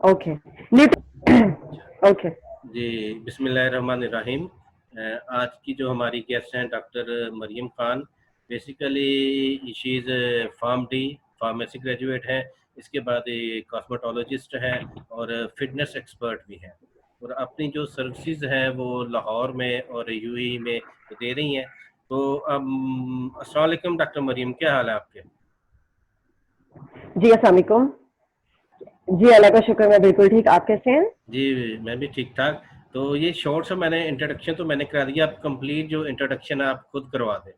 Okay. Okay. जी, बिस्मिल्लाहिर्रहमानिर्रहीम। आज की जो हमारी गेस्ट हैं doctor Maryam Khan, basically she is pharm D pharmacy graduate हैं। इसके बाद ये कॉस्मेटोलॉजिस्ट हैं और फिटनेस एक्सपर्ट भी हैं, और अपनी जो सर्विसेज हैं वो लाहौर में और यूएई में दे रही हैं। तो अस्सलाम वालेकुम डॉक्टर मरियम, क्या हाल है आपके? जी अस्सलाम वालेकुम। जी अल्लाह का शुक्र, मैं बिल्कुल ठीक। आप कैसे हैं? जी, मैं भी ठीक ठाक। तो ये शॉर्ट सा मैंने इंट्रोडक्शन तो मैंने करा दिया, आप कंप्लीट जो इंट्रोडक्शन है आप खुद करवा दें।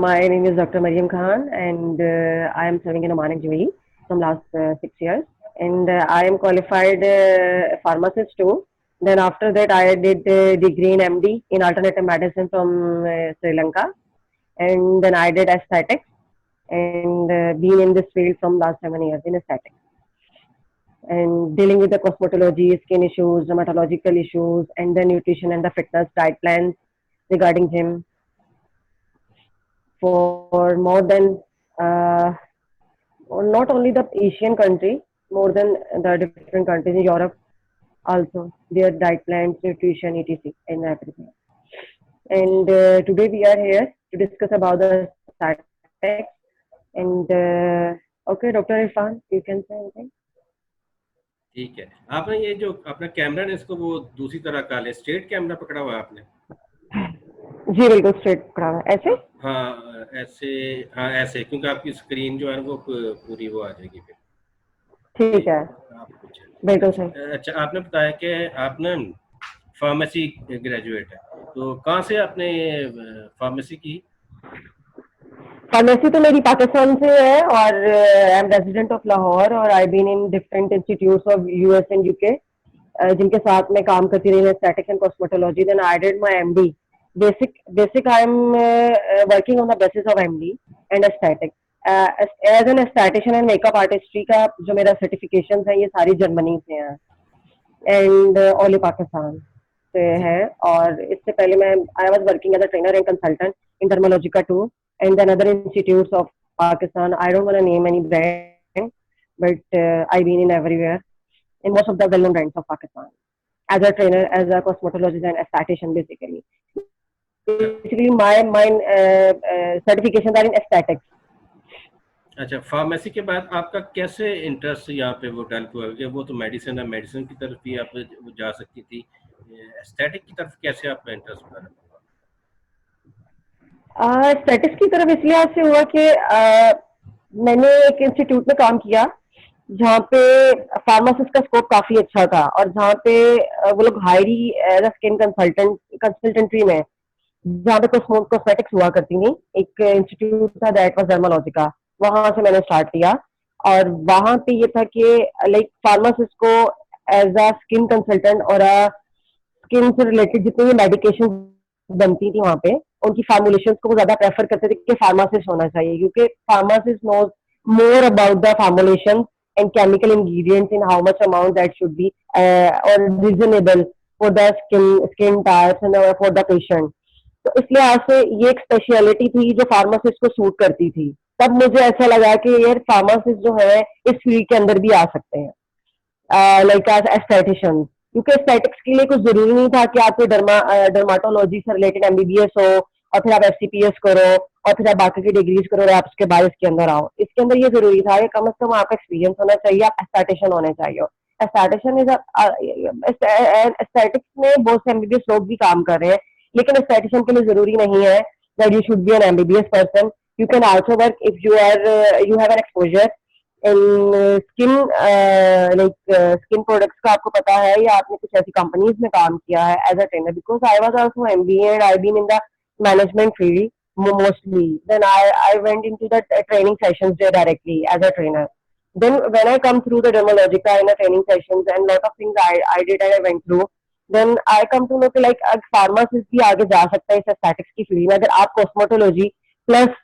My name is Dr. Mariam Khan, and I am serving in Oman and UAE from last 6 years. And I am qualified pharmacist too. Then after that, I did degree in MD in alternative medicine from Sri Lanka, and then I did aesthetics and been in this field from last 7 years in aesthetics and dealing with the cosmetology, skin issues, dermatological issues, and the nutrition and the fitness diet plans regarding gym for more than uh, not only the Asian country, more than the different countries in Europe also, their diet plans, nutrition, etc. and everything. And today we are here to discuss about the statistics. And okay, Dr. Irfan, you can say anything. ठीक है। आपने ये जो अपना camera है इसको वो दूसरी तरह का ले, स्ट्रेट कैमरा पकड़ा हुआ है आपने? जी बिल्कुल स्ट्रेट पकड़ा हुआ है ऐसे। हाँ ऐसे, हाँ ऐसे, क्योंकि आपकी स्क्रीन जो है वो पूरी वो आ जाएगी फिर। जी, ठीक है, आप कुछ। बिल्कुल सही। अच्छा अच्छा, आपने बताया कि आप ना फार्मेसी ग्रेजुएट है, तो कहाँ से आपने फार्मेसी की? फार्मेसी तो मेरी पाकिस्तान से है और I am resident of Lahore और I been in different institutes of US and UK जिनके साथ मैं काम करती रही aesthetic and cosmetology. Then I did my MD basic I am working on the basis of MD and aesthetic as an aesthetician and makeup artistry का जो मेरा certification है ये सारी जर्मनी से हैं एंड ओनली पाकिस्तान से जी है। और इससे पहले मैं I was working as a trainer and consultant in Dermalogica too and then other institutes of Pakistan. I don't want to name any brand but I been in everywhere in most of the well-known brands of Pakistan as a trainer, as a cosmetologist and esthetician basically. Basically, my certifications are in aesthetics. अच्छा, pharmacy के बाद आपका कैसे interest यहाँ पे वो develop हुआ? कि वो तो मेडिसिन है, मेडिसिन की तरफ भी आप जा सकती थी, एस्थेटिक की तरफ कैसे आपका इंटरेस्ट डेवलप हुआ? एस्थेटिक्स की तरफ इसलिए से हुआ कि मैंने एक इंस्टीट्यूट में काम किया जहाँ पे फार्मासिस्ट का स्कोप काफी अच्छा था और जहाँ पे वो लोग हायर ही एज अ स्किन कंसल्टेंट्री में जहाँ पे कॉस्मेटिक्स हुआ करती थी। एक इंस्टीट्यूट था दैट वाज डर्मालॉजिका, वहां से मैंने स्टार्ट किया। और वहां पे ये था कि लाइक फार्मासिस्ट को एज अ स्किन कंसल्टेंट और स्किन से रिलेटेड जितनी भी मेडिकेशन बनती थी वहां पे उनकी फार्मुलेशन को वो ज्यादा प्रेफर करते थे कि फार्मासिस्ट होना चाहिए क्योंकि pharmacist knows more about the formulation and chemical ingredients in how much amount that should be और reasonable for the skin types and for the patient. तो इसलिए आज से ये एक स्पेशलिटी थी जो फार्मासिस्ट को सूट करती थी। तब मुझे ऐसा लगा कि यार फार्मासिस्ट जो है इस फील्ड के अंदर भी आ सकते हैं लाइक एज एस्थेटिशियन, क्योंकि एस्थेटिक्स के लिए कुछ जरूरी नहीं था कि आपको डर्माटोलॉजी से रिलेटेड एमबीबीएस हो और फिर आप एफसीपीएस करो और फिर आप बाकी की डिग्रीज करो और आप उसके बाद इसके अंदर आओ। इसके अंदर ये जरूरी था कि कम से कम आपका एक्सपीरियंस होना चाहिए, आप एस्थेटिशियन होने चाहिए। एस्थेटिशियन इज एस्थेटिक्स में बहुत से एमबीबीएस लोग भी काम कर रहे हैं, लेकिन एस्थेटिशियन के लिए जरूरी नहीं है that you should be N MBBS person. You can also work if you have an exposure in skin like skin products का आपको पता है या आपने कुछ ऐसी कंपनीज में काम किया है as a trainer, because I was also MBA and I been in the management field mostly. Then I went into the training sessions there directly as a trainer. Then when I come through the dermalogica in the training sessions and lot of things I did and I went through, then I come to know कि like pharmacist भी आगे जा सकता है इस aesthetics की field में अगर आप cosmetology प्लस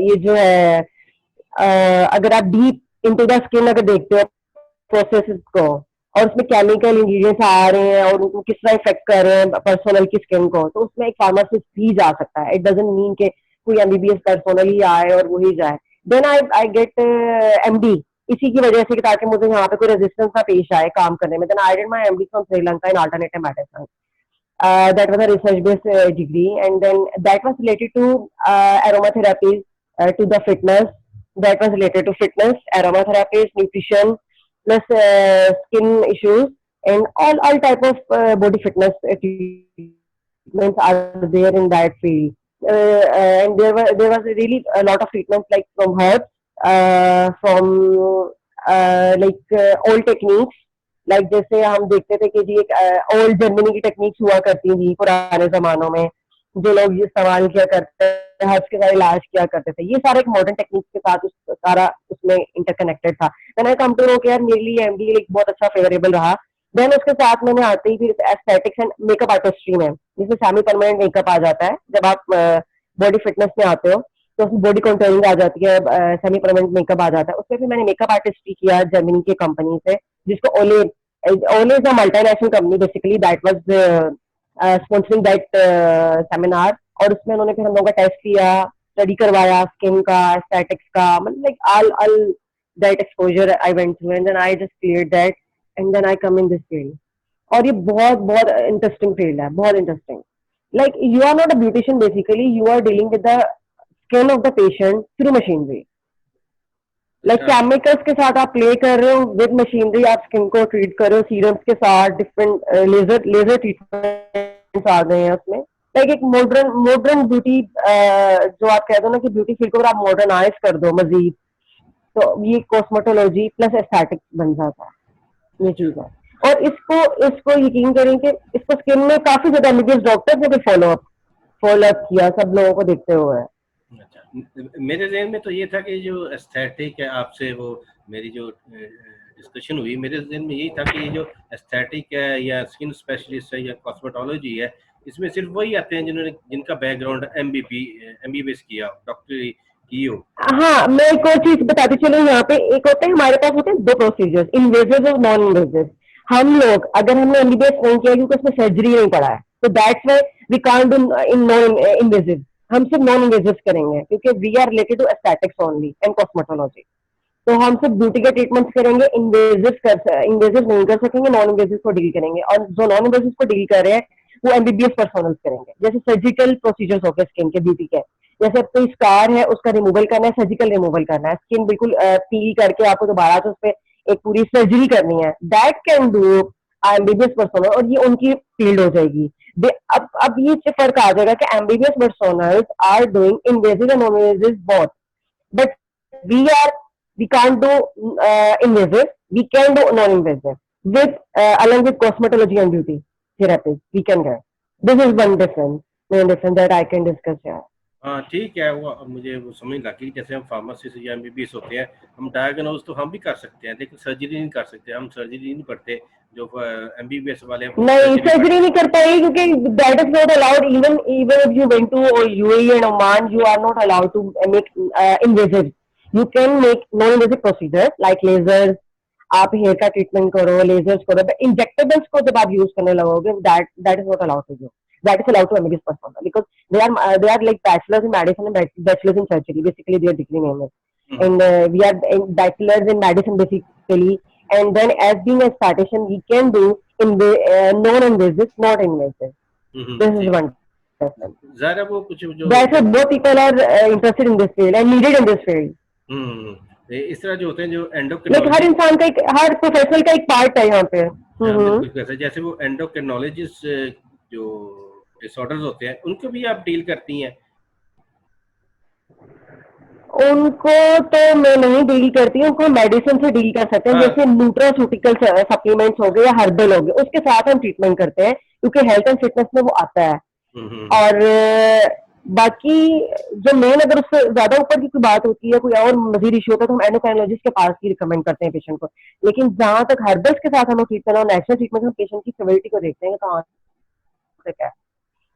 ये जो है अगर आप डीप इनटू द स्किन अगर देखते हो प्रोसेस को और उसमें केमिकल इंग्रेडिएंट्स आ रहे हैं और उनको किस तरह इफेक्ट कर रहे हैं पर्सनल की स्किन को, तो उसमें एक फार्मासिस्ट भी जा सकता है। इट डजेंट मीन कि कोई एमबीबीएस पर्सनल ही आए और वही जाए। देन आई गेट एमडी, इसी की वजह से कि ताकि मुझे यहाँ पे कोई रेजिस्टेंस ना पेश आए काम करने में. Then I did my MD from Sri Lanka in alternative medicine. That was a research-based degree, and then that was related to aromatherapy, to the fitness. That was related to fitness, aromatherapy, nutrition, plus skin issues, and all type of body fitness treatments are there in that field. And there was really a lot of treatments like from herbs, from old techniques. Like जैसे हम देखते थे कि जी एक old Germany की techniques हुआ करती थी पुराने जमानों में, जो लोग इस्तेमाल किया करते थे, हर्ब्स के साथ इलाज किया करते थे, ये सारा एक मॉडर्न टेक्निक्स के साथ सारा उसमें इंटरकनेक्टेड था. Then I come to know कि यार मेरे लिए एमडी एक बहुत अच्छा फेवरेबल रहा. देन उसके साथ मैंने आते ही फिर एस्थेटिक्स एंड मेकअप आर्टिस्ट्री में, जिसमें सेमी परमानेंट मेकअप आ जाता है. जब आप बॉडी फिटनेस में आते हो तो उसमें बॉडी कंट्रोलिंग आ जाती है, सेमी परमानेंट मेकअप आ जाता है. उसमें फिर मैंने मेकअप आर्टिस्ट्री किया जर्मनी की कंपनी से, जिसको ओले is a multinational company basically that was sponsoring that seminar. और उसमें उन्होंने फिर हम लोगों का टेस्ट किया, स्टडी करवाया स्किन का, एस्थेटिक्स का, मतलब like all that exposure I went through, and then I just cleared that, and then I come in this field. और ये बहुत बहुत इंटरेस्टिंग फील्ड है, बहुत interesting. Like you are not a beautician, basically you are dealing with the skin of the patient through machinery. Like chemicals के साथ आप play कर रहे हो, विद मशीनरी आप स्किन को ट्रीट कर रहे हो, सीरम्स के साथ डिफरेंट लेजर ट्रीटमेंट आ गए हैं उसमें. लाइक एक मॉडर्न ब्यूटी, जो आप कहते हो ना कि ब्यूटी फील्ड को अगर आप मॉडर्नाइज कर दो मजीद, तो ये कॉस्मेटोलॉजी प्लस एस्थेटिक्स बन जाता है, ये चीज है. और इसको यकीन करें कि इसको स्किन में काफी ज्यादा एमबीबीएस डॉक्टर्स ने भी फॉलोअप किया, सब लोगों को देखते हुए. अच्छा, मेरे ज़हन में तो ये था कि जो एस्थेटिक है, आपसे वो मेरी जो डिस्कशन हुई, मेरे ज़हन में यही था कि ये जो एस्थेटिक है या स्किन स्पेशलिस्ट है या कॉस्मेटोलॉजी है, इसमें सिर्फ वही आते हैं जिनका बैकग्राउंड एमबीबीएस किया, डॉक्टरी की हो. हाँ, मैं एक और चीज बताती चलो. यहाँ पे एक होता है, हमारे पास होते हैं दो प्रोसीजर्स, इन्वेजिव और नॉन इन्वेजिव. हम लोग अगर हमने एमबीबीएस नहीं किया क्योंकि उसमें सर्जरी नहीं पड़ा है, तो that's why we can't do in non invasive. हम सिर्फ नॉन इन्वेजिव करेंगे क्योंकि we are related to aesthetics only and cosmetology. तो हम सिर्फ ब्यूटी के ट्रीटमेंट्स करेंगे, इन्वेजिव नहीं कर सकेंगे, नॉन इन्वेजिव को डील करेंगे. और जो नॉन इन्वेजिव को डील कर रहे हैं वो एमबीबीएस पर्सनल करेंगे. जैसे सर्जिकल प्रोसीजर्स हो गए स्किन के, ब्यूटी के, जैसे अब कोई स्कार है उसका रिमूवल करना है, सर्जिकल रिमूवल करना है, स्किन बिल्कुल पील करके आपको दोबारा से उस पर एक पूरी सर्जरी करनी है, that can do MBBS personal, और ये उनकी फील्ड हो जाएगी. अब ये फर्क आ जाएगा कि MBBS personnel are doing invasive and non invasive both, but we can't do invasive, we can do non-invasive with along with cosmetology and beauty therapies we can get. This is one difference, main difference that I can discuss here. हाँ ठीक है, वो अब मुझे वो समझ लगी. जैसे हम फार्मासिस्ट या एमबीबीएस होते हैं, हम डायग्नोज तो हम भी कर सकते हैं, लेकिन सर्जरी नहीं कर सकते. हम सर्जरी नहीं करते, जो एमबीबीएस वाले नहीं, सर्जरी नहीं कर पाएगी क्योंकि that is not allowed. Even if you went to UAE and Oman, you are not allowed to make invasive. You can make non-invasive procedures like lasers. आप हेयर का ट्रीटमेंट करो, लेजर्स करो, इंजेक्टेबल्स को जब आप यूज करने लगोगे, that is not allowed to you. That is allowed to MBBS person because they are like bachelors in medicine and bachelors in surgery. Basically, their degree name is. And we are bachelors in medicine basically. And then as being a statistician, we can do non-invasive, not invasive. This is one difference. ज़रा वो कुछ जो That's why both people are interested in this field and needed in this field. इस तरह जो होते हैं, जो लेकिन हर इंसान का हर प्रोफेशनल का एक पार्ट है यहाँ पे. बिल्कुल, जैसे वो एंडोक्रिनोलॉजिस्ट जो डिसऑर्डर्स होते हैं, उनको भी आप डील करती हैं? उनको तो मैं नहीं डील करती हूँ, उनको मेडिसिन से डील कर सकते हैं. जैसे न्यूट्रास्यूटिकल सप्लीमेंट्स हो गए या हर्बल हो गए, उसके साथ हम ट्रीटमेंट करते हैं क्योंकि हेल्थ एंड फिटनेस में वो आता है. और बाकी जो मेन अगर उससे ज्यादा ऊपर की कोई बात होती है, कोई और मजीद इशू होता है, तो हम एंडोक्राइनोलॉजिस्ट के पास ही रिकमेंड करते हैं पेशेंट को. लेकिन जहां तक हर्बल्स के साथ हमें ट्रीटमेंट और नेचुरल ट्रीटमेंट, हम पेशेंट की सिविलिटी को देखते हैं कहाँ से क्या है,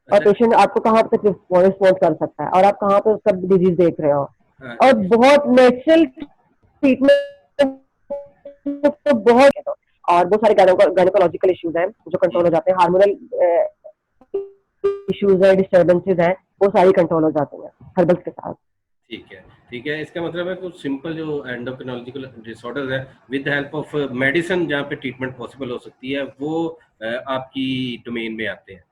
और पेशेंट आपको कहाँ तक रिस्पॉन्स कर सकता है, और आप कहाँ पे उसका डिजीज देख रहे हो. और बहुत नेचुरल ट्रीटमेंट तो बहुत, और बहुत सारे गायनेकोलॉजिकल इश्यूज हैं जो कंट्रोल हो जाते हैं, हार्मोनल इश्यूज है, डिस्टर्बेंसेज हैं, वो सारी कंट्रोल हो जाते हैं हर्बल्स के साथ. ठीक है, ठीक है, इसका मतलब है कुछ सिंपल जो एंडोक्रिनोलॉजिकल डिसऑर्डर है विद हेल्प ऑफ मेडिसिन जहाँ पे ट्रीटमेंट पॉसिबल हो सकती है वो आपकी डोमेन में आते हैं,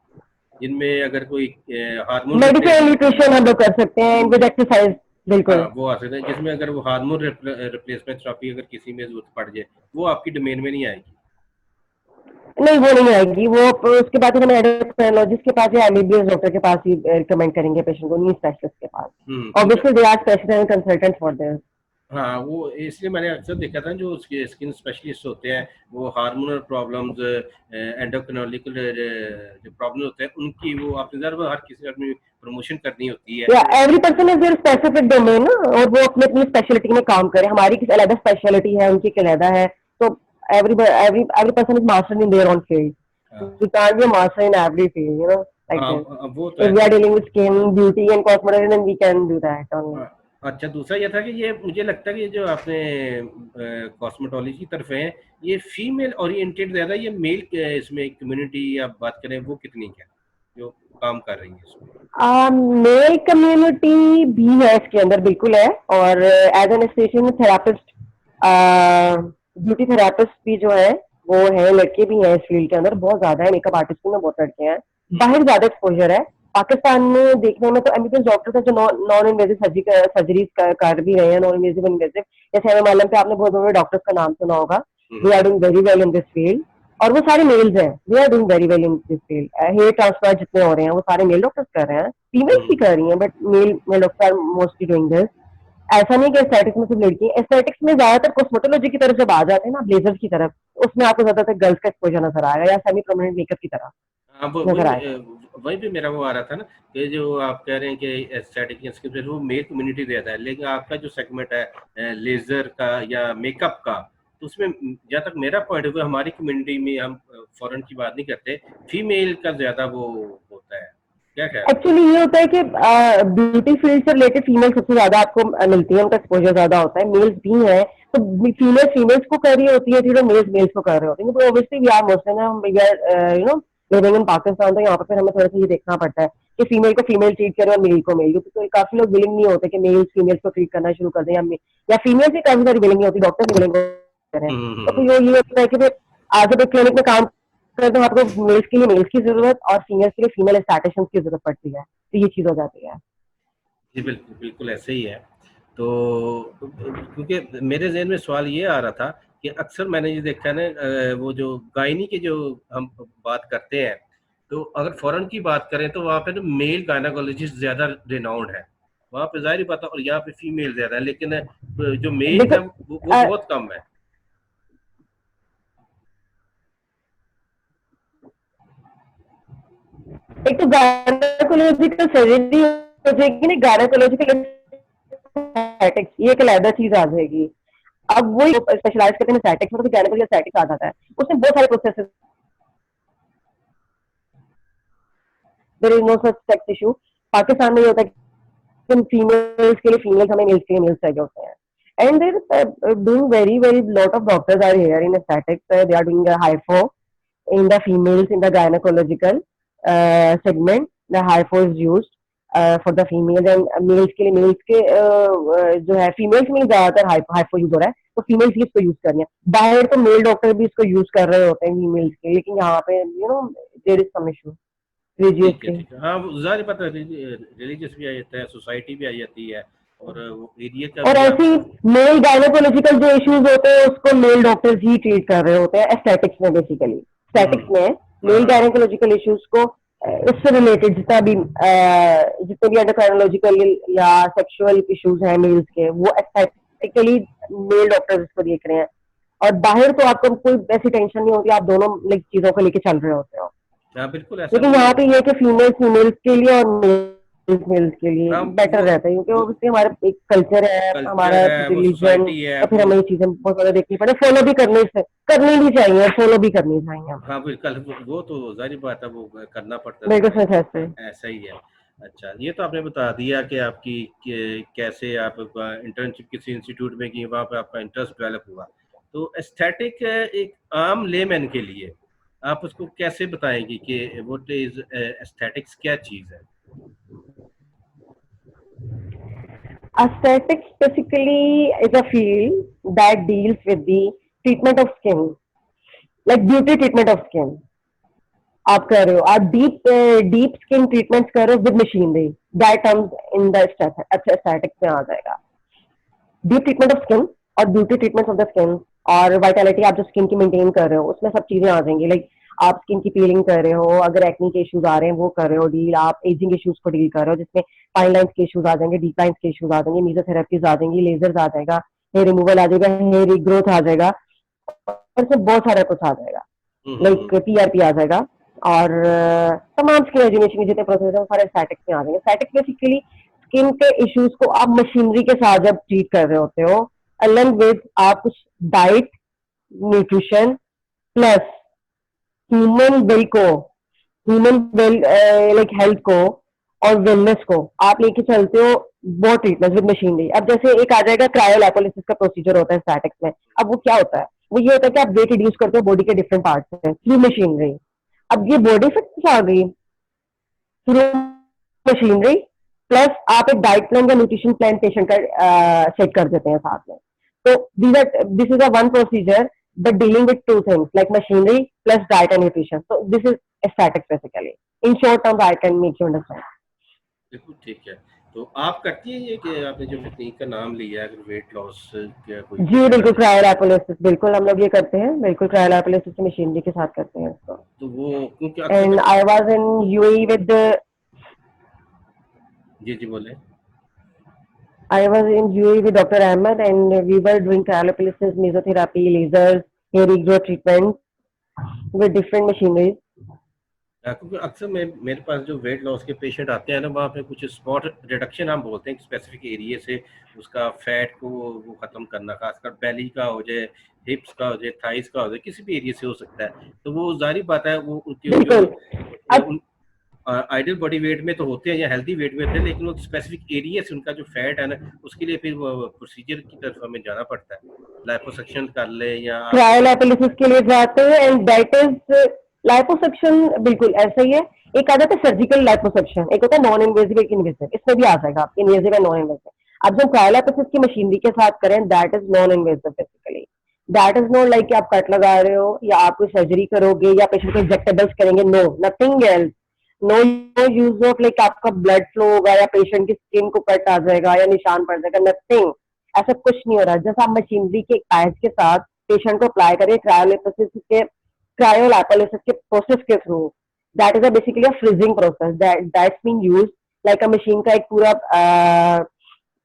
जिनमें अगर कोई हार्मोन मेडिसिन रिप्लेस, न्यूट्रिशन हम लोग कर सकते हैं विद एक्सरसाइज। हाँ बिल्कुल। वो आ सकते हैं, जिसमें अगर वो हार्मोन रिप्लेसमेंट थेरेपी अगर किसी में जरूरत पड़ जाए वो आपकी डोमेन में नहीं आएगी। नहीं, वो नहीं आएगी। वो उसके बाद फिर हम एंडोक्राइनोलॉजिस्ट के पास या एमबीबीएस डॉक्टर के पास ही रिकमेंड करेंगे पेशेंट को, नी स्पेशलिस्ट के पास। क्योंकि obviously they are specialist consultant for this. हाँ वो इसलिए मैंने अक्सर देखा था जो उसके स्किन स्पेशलिस्ट होते हैं वो हार्मोनल प्रॉब्लम्स, एंडोक्रिनोलॉजिकल जो प्रॉब्लम होते हैं उनकी वो आपने ज़रा हर किसी आदमी प्रमोशन करनी होती है। या every person is there specific domain ना, और वो अपनी अपनी स्पेशलिटी में काम करे। हमारी किसी अलग स्पेशलिटी है, उनकी एक अलग है। तो every person is master in their own field. हाँ we can't be master in every field, like हाँ, दिस। वो तो इफ है। We are dealing with skin beauty and cosmetics then we can do that only. हाँ, अच्छा दूसरा ये था कि ये मुझे लगता है कि ये जो आपने कॉस्मेटोलॉजी की तरफ है ये फीमेल ओरिएंटेड ज़्यादा, ये मेल इसमें कम्युनिटी आप बात करें वो कितनी क्या जो काम कर रही है इसमें? मेल कम्युनिटी भी है इसके अंदर, बिल्कुल है। और as an aesthetician therapist, beauty therapist भी जो है वो है, लड़के भी हैं इस फील्ड के अंदर, बहुत ज्यादा है। मेकअप आर्टिस्ट में बहुत लड़के हैं। बाहर ज्यादा एक्सपोजर है। पाकिस्तान में देखने में तो एमबीबीएस डॉक्टर्स हैं जो नॉन इन्वेजिव सर्जरीज कर भी रहे हैं, नॉन इन्वेजिव इन्वेजिव। जैसे हमें मालूम पे आपने बहुत बड़े डॉक्टर्स का नाम सुना होगा। They are doing very well in this field. और वो सारे मेल्स हैं। They are doing very well in this field. Hair transplant जितने हो रहे हैं वो सारे मेल डॉक्टर्स कर रहे हैं। फीमेल्स भी हम्म, कर रही हैं, but male male doctor are mostly doing this. ऐसा नहीं कि एस्थेटिक्स में सिर्फ लड़की, एस्थेटिक्स में ज्यादातर कॉस्मेटोलॉजी की तरफ जब आ जाते हैं ना, ब्लेजर्स की तरफ, उसमें आपको ज्यादातर गर्ल्स का एक्सपोजर नजर आएगा, या सेमी परमानेंट मेकअप की तरह हाँ वो नजर आएगा। वही भी मेरा वो आ रहा था ना कि जो आप कह रहे हैं कि एस्थेटिक स्किन पे वो मेल कम्युनिटी ज्यादा है, लेकिन आपका जो सेगमेंट है लेजर का या मेकअप का, तो उसमें जहाँ तक मेरा पॉइंट है हमारी कम्युनिटी में हम फॉरेन की बात नहीं करते, फीमेल का ज्यादा वो होता है। क्या ख्याल है? एक्चुअली ये होता है कि ब्यूटी फील्ड से रिलेटेड फीमेल सबसे ज्यादा आपको मिलती है, उनका एक्सपोजर ज्यादा होता है। मेल्स भी हैं तो फीमेल फीमेल्स को कर रही होती है, फिर मेल्स मेल्स को कर रहे होते हैं। तो obviously we are Muslim, we are living in Pakistan, तो यहाँ पर फिर हमें थोड़ा सा ये देखना पड़ता है कि फीमेल को फीमेल ट्रीट करें और मेल को मेल, क्योंकि तो काफी लोग विलिंग नहीं होते कि मेल्स फीमेल्स को ट्रीट करना शुरू कर दें, या फीमेल्स भी काफी सारी विलिंग नहीं होती, डॉक्टर भी विलिंग करें। तो फिर ये होता है कि फिर आज जब एक क्लिनिक में काम तो आपको मेल्स के लिए मेल्स की जरूरत और फीमेल्स के लिए फीमेल एस्थेटिशियंस की जरूरत पड़ती है। तो ये चीज हो जाती है। जी बिल्कुल बिल्कुल ऐसे ही है। तो क्योंकि मेरे जहन में सवाल ये आ रहा था कि अक्सर मैंने ये देखा है ना, वो जो गायनी के जो हम बात करते हैं, तो अगर फॉरेन की बात करें तो वहाँ पे ना मेल गायनाकोलॉजिस्ट ज्यादा रिनाउंड है, वहाँ पे जाहिर बात है, और यहाँ पे फीमेल ज्यादा है, लेकिन जो मेल देखो, है वो बहुत कम है। एक तो गायनाकोलॉजिकल सर्जरी हो जाएगी ना, गायनाकोलॉजिकल एस्थेटिक्स, ये एक अलग चीज आ जाएगी। अब वही स्पेशलाइज करते हैं एस्थेटिक्स में, तो गायनाकोलॉजिकल एस्थेटिक्स आ जाता है। उसमें बहुत सारे process, there is no such sex issue. Pakistan में ये होता है कि फीमेल्स के लिए फीमेल्स, हमें मेल्स के लिए मेल्स चाहिए होते हैं। And they're doing very lot of doctors are here in aesthetics. They are doing a hypho in the females in the gynecological segment. The hypho is used for the females, and males के लिए mails के जो है females में ज्यादातर hypo use हो रहा है, तो फीमेल्स ही इसको यूज कर रही है। बाहर तो मेल डॉक्टर भी इसको यूज कर रहे होते हैं फीमेल्स के, लेकिन यहाँ पे there is some issue religiously. ठीक है, हाँ वो जाहिर बात है, रिलीजियस भी आ जाता है, सोसाइटी भी आ जाती है, और वो एरिया का और भी ऐसे आप। ही मेल गायनोकोलॉजिकल जो इश्यूज होते हैं उसको मेल डॉक्टर्स ही ट्रीट कर रहे होते हैं एस्थेटिक्स में। बेसिकली एस्थेटिक्स में हाँ मेल हाँ गायनोकोलॉजिकल इश्यूज को इससे रिलेटेड जितने भी एंडोक्राइनोलॉजिकल या सेक्सुअल इश्यूज हैं मेल्स के, वो एस्थेटिकली मेल डॉक्टर्स इसको देख रहे हैं। और बाहर तो आपको कोई ऐसी टेंशन नहीं होती, आप दोनों लाइक चीजों को लेके चल रहे होते हो। हाँ बिल्कुल ऐसा लेकिन वो। यहाँ पे ये है कि फीमेल फीमेल्स के लिए और मेल्स के लिए हाँ बेटर रहता है, क्योंकि वो ऑब्वियसली हमारा एक कल्चर है, हमारा कल्चर है, वो रिलीजन, सोसाइटी है तो फिर वो। हमें ये चीजें बहुत ज्यादा देखनी पड़े, फॉलो भी करनी भी चाहिए, फॉलो भी करनी चाहिए हमें। हाँ बिल्कुल वो तो जाहिर बात है, वो करना पड़ता है बिल्कुल सबको। सच है ऐसे। ऐसा ही है। अच्छा ये तो आपने बता दिया कि आपकी कैसे आप इंटर्नशिप किसी इंस्टीट्यूट में की, वहाँ पे आपका इंटरेस्ट डेवलप हुआ। तो एस्थेटिक एक आम लेमैन के लिए आप उसको कैसे बताएंगे कि व्हाट इज एस्थेटिक्स, क्या चीज है? Aesthetics basically is a field that deals with the treatment of skin, like beauty treatment of skin. आप कर रहे हो, आप डीप स्किन ट्रीटमेंट्स कर रहे हो with machinery, that terms in the aesthetics में आ जाएगा। डीप ट्रीटमेंट ऑफ स्किन और beauty treatment of the skin और वाइटलिटी आप जो स्किन की मेंटेन कर रहे हो उसमें सब चीजें आ जाएंगी। लाइक आप स्किन की पीलिंग कर रहे हो, अगर एक्नी के इश्यूज आ रहे हैं वो कर रहे हो डील, आप एजिंग इश्यूज को डील कर रहे हो जिसमें फाइन लाइन्स के इश्यूज आ जाएंगे, डीप लाइन्स के इश्यूज आ जाएंगे, मीजोथेरेपीज आ जाएंगी, लेजर्स आ जाएगा, हेयर रिमूवल आ जाएगा, हेयर ग्रोथ आ जाएगा, और इसमें बहुत सारा कुछ आ जाएगा, लाइक पीआरपी आ जाएगा। और तमाम स्किन रेजुनेशन के जितने प्रोसेस है वो सारे स्टैटिक्स में आ जाएंगे। स्टैटिक्स बेसिकली स्किन के इश्यूज को आप मशीनरी के साथ जब ट्रीट कर रहे होते हो, अलॉन्ग विद आप कुछ diet, nutrition plus human well को, ह्यूमन वेल लाइक हेल्थ को और वेलनेस को आप लेके चलते हो, वो ट्रीटमेंट विद मशीनरी। अब जैसे एक आ जाएगा क्रायोलैपोलिसिस का प्रोसीजर होता है स्टैटिक्स में। अब वो क्या होता है, वो ये होता है कि आप वेट रिड्यूस करते हो बॉडी के डिफरेंट पार्ट से थ्रू मशीनरी। अब ये बॉडी फिटनेस आ गई थ्रू मशीनरी, प्लस आप एक डाइट प्लान या न्यूट्रिशन प्लान पेशेंट का सेट कर देते हैं साथ में। तो this is a one procedure but dealing with two things like machinery plus diet and nutrition. So this is aesthetics basically. In short terms, I can make you understand. बिल्कुल ठीक है। तो आप करती हैं ये कि आपने जो टेक्निक का नाम लिया है, अगर वेट लॉस का कोई जी बिल्कुल, क्रायोलैपोलिसिस बिल्कुल हम लोग ये करते हैं, बिल्कुल क्रायोलैपोलिसिस की मशीनरी के साथ करते हैं इसको। तो वो क्योंकि and I was in UAE with जी बोले। I was in UAE with Dr. Ahmed and we were doing cryolipolysis, mesotherapy, lasers, hair regrowth treatment with different machineries. क्योंकि अक्सर मेरे पास जो वेट लॉस के पेशेंट आते हैं ना, वहाँ पे कुछ स्पॉट रिडक्शन हम बोलते हैं स्पेसिफिक एरिया से उसका फैट को वो खत्म करना, खासकर बेली का हो जाए, हिप्स का हो जाए, थाइस का हो जाए, किसी भी एरिया से हो सकता है। तो वो जारी बात है वो उनके जो आइडियल बॉडी वेट में तो होते हैं या हेल्दी वेट में होते हैं, लेकिन वो स्पेसिफिक एरिया से उनका जो फैट है ना, उसके लिए फिर वो प्रोसीजर की तरफ हमें जाना पड़ता है, लाइपोसक्शन कर ले या क्रायोलैपोलिसिस के लिए जाते हैं एंड दैट इज लाइपोसक्शन, बिल्कुल ऐसा ही है। एक आ जाता है सर्जिकल लाइपोसक्शन, एक होता है नॉन इन्वेजिव, एक इन्वेजिव, इसमें भी आ जाएगा इन्वेजिव एंड नॉन इन्वेजिव। अब जब क्रायोलैपोलिसिस की मशीनरी के साथ करें that is non invasive basically. That is not like आप कट लगा रहे हो या आप कोई सर्जरी करोगे या पेशेंट को इंजेक्टेबल्स करेंगे, no nothing else, no use of like आपका ब्लड फ्लो होगा या पेशेंट की स्किन को कट आ जाएगा या निशान पड़ जाएगा, नथिंग, ऐसा कुछ नहीं हो रहा। जैसे आप मशीनरी के पैच के साथ पेशेंट को अप्लाई करें क्रायोलैपोलिसिस के प्रोसेस के through, that is basically a freezing process that's being used like a machine का एक पूरा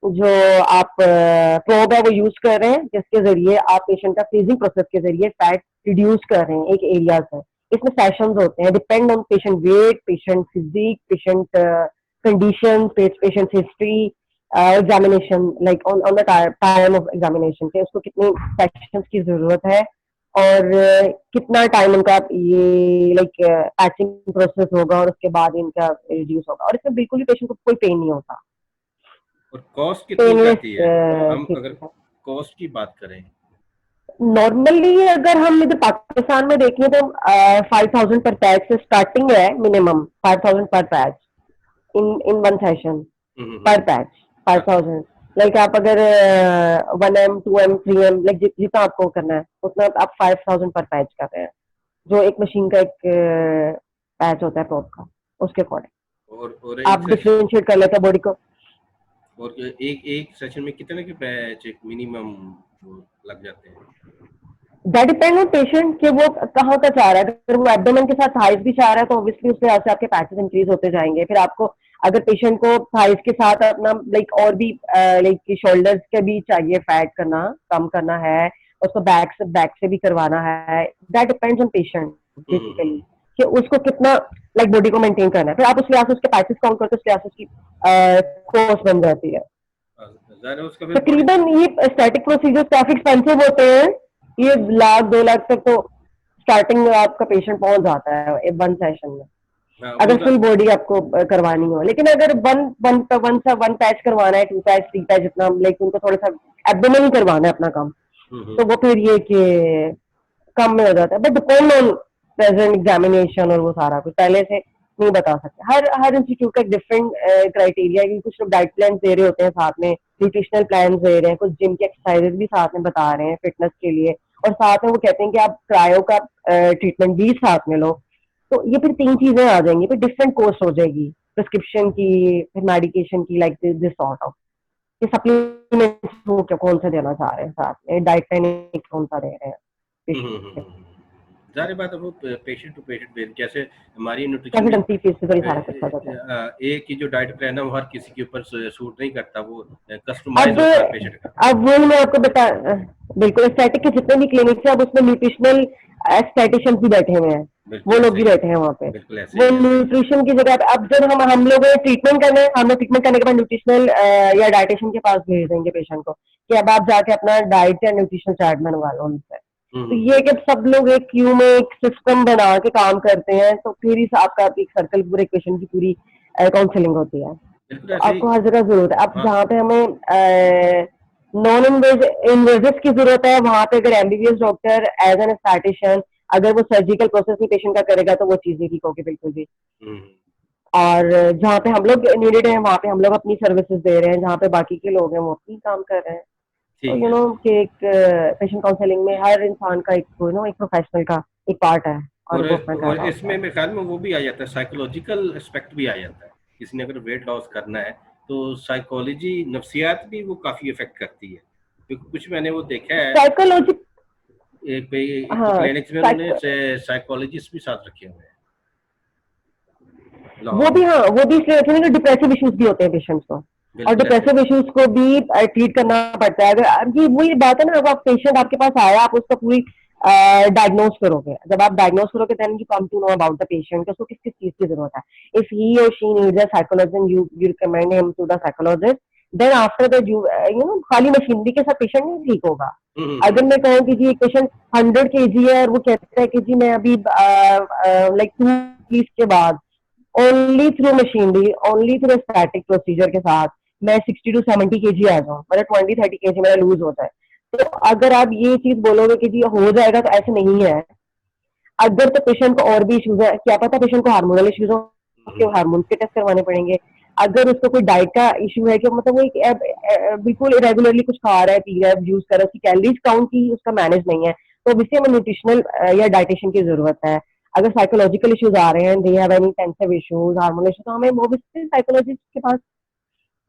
जो आप प्रोब है वो यूज कर रहे हैं, जिसके जरिए आप पेशेंट का फ्रीजिंग प्रोसेस के जरिए फैट रिड्यूस कर रहे हैं एक एरिया से। इसमें सेशंस होते हैं, depend on patient weight, patient physique, patient condition, patient history, examination like on the time of examination के उसको कितनी सेशंस की जरूरत है और कितना टाइम उनका ये लाइक पैचिंग प्रोसेस होगा और उसके बाद इनका रिड्यूस होगा। और इसमें बिल्कुल भी पेशेंट को कोई पेन नहीं होता। और कॉस्ट कितनी जाती है? हम अगर कॉस्ट की बात करें, नॉर्मली अगर हम इधर पाकिस्तान में देखें तो 5,000 पर पैच से स्टार्टिंग है, मिनिमम 5,000 पर पैच इन वन सेशन पर पैच 5,000। लाइक आप अगर 1M 2M 3M लाइक जितना आपको करना है उतना आप 5,000 पर पैच कर रहे हैं, जो एक मशीन का एक पैच होता है प्रोब का, उसके अकॉर्डिंग और आप डिफरेंशिएट कर लेते हैं बॉडी को। और एक सेशन में कितने के पैच मिनिमम लग जाते हैं? दैट डिपेंड ऑन पेशेंट कि वो कहाँ का चाह रहा है। अगर वो एब्डोमेन के साथ थाइस भी चाह रहा है तो ऑब्वियसली उसके हिसाब से आपके पैचेस इंक्रीज होते जाएंगे। फिर आपको अगर पेशेंट को थाइस के साथ अपना लाइक और भी लाइक शोल्डर्स के भी चाहिए फैट करना, कम करना है, उसको बैक से भी करवाना है, that depends on patient basically कि उसको कितना लाइक बॉडी को मेंटेन करना है। फिर आप उस लिहाज से उसके पैचेस काउंट करके उस लिहाज से उसकी कॉस्ट बन जाती है। तकरीबन ये एस्थेटिक प्रोसीजर्स काफी एक्सपेंसिव होते हैं, ये 1,00,000 2,00,000 तक तो स्टार्टिंग में आपका पेशेंट पहुंच जाता है वन सेशन में, अगर फुल बॉडी आपको करवानी हो। लेकिन अगर वन पैच करवाना है, 2 पैच 3 पैच जितना लाइक उनको थोड़ा सा एब्डोमेन ही करवाना है अपना काम, तो वो फिर ये कि कम में हो जाता है। But depend on present examination और वो सारा कुछ पहले से नहीं बता सकते। हर इंस्टीट्यूट का एक डिफरेंट क्राइटेरिया है कि कुछ लोग डाइट प्लान दे रहे होते हैं साथ में, न्यूट्रिशनल प्लान दे रहे हैं, कुछ जिम की एक्सरसाइजेज भी साथ में बता रहे हैं फिटनेस के लिए, और साथ में वो कहते हैं कि आप क्रायो का ट्रीटमेंट भी साथ में लो। तो ये फिर 3 चीजें आ जाएंगी, फिर डिफरेंट कोर्स हो जाएगी, प्रिस्क्रिप्शन की, फिर मेडिकेशन की, लाइक दिस सॉर्ट ऑफ। ये सप्लीमेंट्स वो क्या कौन सा देना चाह रहे हैं साथ में, डाइट प्लान कौन सा दे रहे हैं पेशेंट। ज़ाहिर बात है वो पेशेंट टू पेशेंट बेस्ड, जैसे हमारी न्यूट्रिशन में कंसल्टेंसी फीस से तो ये सारा कुछ हो जाता है। एक ही जो डाइट प्लान है वो हर किसी के ऊपर सूट नहीं करता, वो कस्टमाइज अब होता है पेशेंट का। अब वही मैं आपको बता, बिल्कुल एस्थेटिक के जितने भी क्लिनिक्स है अब उसमें न्यूट्रिशनल एस्थेटिशियंस भी बैठे हुए हैं, वो बिल्कुल लोग ऐसे भी ही बैठे हैं वहाँ पे। बिल्कुल ऐसे वो ही ऐसे ही न्यूट्रिशन की जगह पे अब जब हम लोग ट्रीटमेंट करने, हमें ट्रीटमेंट करने के बाद न्यूट्रिशनल या डाइटिशियन के पास भेज देंगे पेशेंट को कि अब आप जाके अपना डाइट या न्यूट्रिशनल चार्ट बनवा लो उनसे। तो ये कि सब लोग एक क्यू में एक सिस्टम बना के काम करते हैं, तो फिर ही आपका एक सर्कल पूरे इक्वेशन की पूरी काउंसलिंग होती है। बिल्कुल तो ऐसे ही। आपको हर जगह जरूरत है। अब हाँ जहाँ पे हमें नॉन इन्वेजिव की जरूरत है, वहां पे अगर MBBS doctor as an statistician अगर वो सर्जिकल प्रोसेस भी पेशेंट का करेगा तो वो चीज नहीं ठीक होगी बिल्कुल भी। हम्म, और जहाँ पे हम लोग नीडेड है वहाँ पे हम लोग अपनी सर्विसेज दे रहे हैं, जहाँ पे बाकी के लोग हैं वो अपनी काम कर रहे हैं। तो ठीक है। कि एक पेशेंट काउंसलिंग में हर इंसान का एक एक प्रोफेशनल का एक पार्ट है और और वो अपना कर और रहा होता इसमें है। मेरे ख्याल में वो भी आ जाता है, साइकोलॉजिकल एस्पेक्ट भी आ जाता है। किसी ने अगर वेट लॉस करना है तो साइकोलॉजी, नफ्सियात भी वो काफी इफेक्ट करती है, क्योंकि कुछ मैंने वो देखा है। साइकोलॉजी, एक दो हाँ क्लिनिक्स में उन्होंने साइकोलॉजिस्ट भी साथ रखे हुए हैं वो लाहौर भी, में। हाँ वो भी इसलिए रखे हैं कि डिप्रेसिव इश्यूज भी होते हैं पेशेंट्स को, और बिल्कुल ऐसे डिप्रेसिव इश्यूज को भी ट्रीट करना पड़ता है। अगर अब ये वही बात है ना, अब आप पेशेंट आपके पास आया आप उसको पूरी डायग्नोज करोगे, जब आप डायग्नोज करोगे then you come to know about the patient, उसको किस किस चीज की जरूरत है। If he or she needs a psychologist you recommend him to the psychologist, then after that you know खाली मशीनरी के साथ पेशेंट नहीं ठीक होगा। अगर मैं कहूँ कि जी एक पेशेंट 100 kg है और वो कहता है कि जी मैं अभी लाइक 2 वीक के बाद only through machinery, only through static procedure के साथ मैं 60 to 70 kg आ जाऊँ, मतलब 20-30 kg मेरा लूज होता है। तो अगर आप ये चीज बोलोगे कि जी हो जाएगा, तो ऐसे नहीं है। अगर तो पेशेंट को और भी इश्यूज है, क्या पता पेशेंट को हार्मोनल इश्यूज हो, उसके हार्मोन के टेस्ट करवाने पड़ेंगे। अगर उसको कोई डाइट का इशू है कि मतलब वो बिल्कुल इरेगुलरली कुछ खा रहा है, पी रहा है, यूज कर रहा है, उसकी कैलोरीज काउंट की उसका मैनेज नहीं है, तो ऑब्वियसली हमें न्यूट्रिशनल या डाइटिशियन की जरूरत है। अगर साइकोलॉजिकल इश्यूज आ रहे हैं, they have any tensive issues, hormonal issues, तो हमें ऑब्वियसली साइकोलॉजिस्ट के पास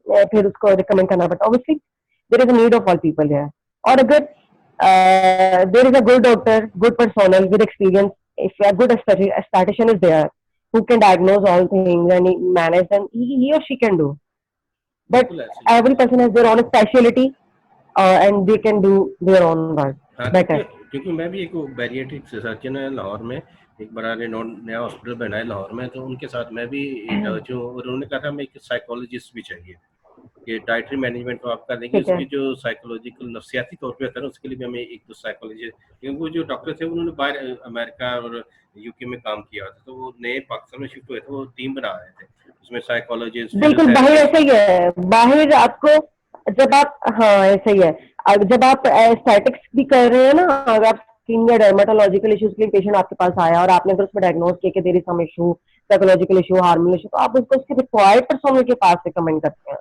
फिर उसको रिकमेंड करना पड़ता है। Obviously there is a need of all people here. और अगर there is a good doctor, good personnel with experience, if a good statistician is there who can diagnose all things and manage them, he or she can do. But बिल्कुल ऐसे ही है। every person has their own specialty, and they can do their own work हाँ, better. क्योंकि मैं भी एक bariatric surgeon है लाहौर में, एक बड़ा नया हॉस्पिटल बना है लाहौर में, तो उनके साथ मैं भी टच हूँ, और उन्होंने कहा था हमें एक साइकोलॉजिस्ट भी चाहिए कि डाइटरी मैनेजमेंट तो आप कर देंगे, ठीक है। उसकी जो साइकोलॉजिकल नफ्सियाती तौर पे होता है ना, उसके लिए भी हमें एक दो साइकोलॉजिस्ट, क्योंकि वो जो डॉक्टर थे उन्होंने बाहर अमेरिका और यूके में काम किया था, तो वो नए पाकिस्तान में शिफ्ट हुए थे, वो टीम बना रहे थे, उसमें साइकोलॉजिस्ट, बिल्कुल बाहर फिजियोथेरेपिस्ट। ऐसा ही है, बाहर आपको जब आप, हाँ ऐसा ही है। जब आप स्टैटिक्स भी कर रहे हैं ना, अगर आप स्किन या डर्मेटोलॉजिकल इश्यूज के लिए पेशेंट आपके पास आया और आपने अगर उसमें डायग्नोज किया कि there is some issue, psychological issue, hormonal issue, तो आप उसको उसके रिक्वायर्ड पर्सनल के पास रिकमेंड करते हैं।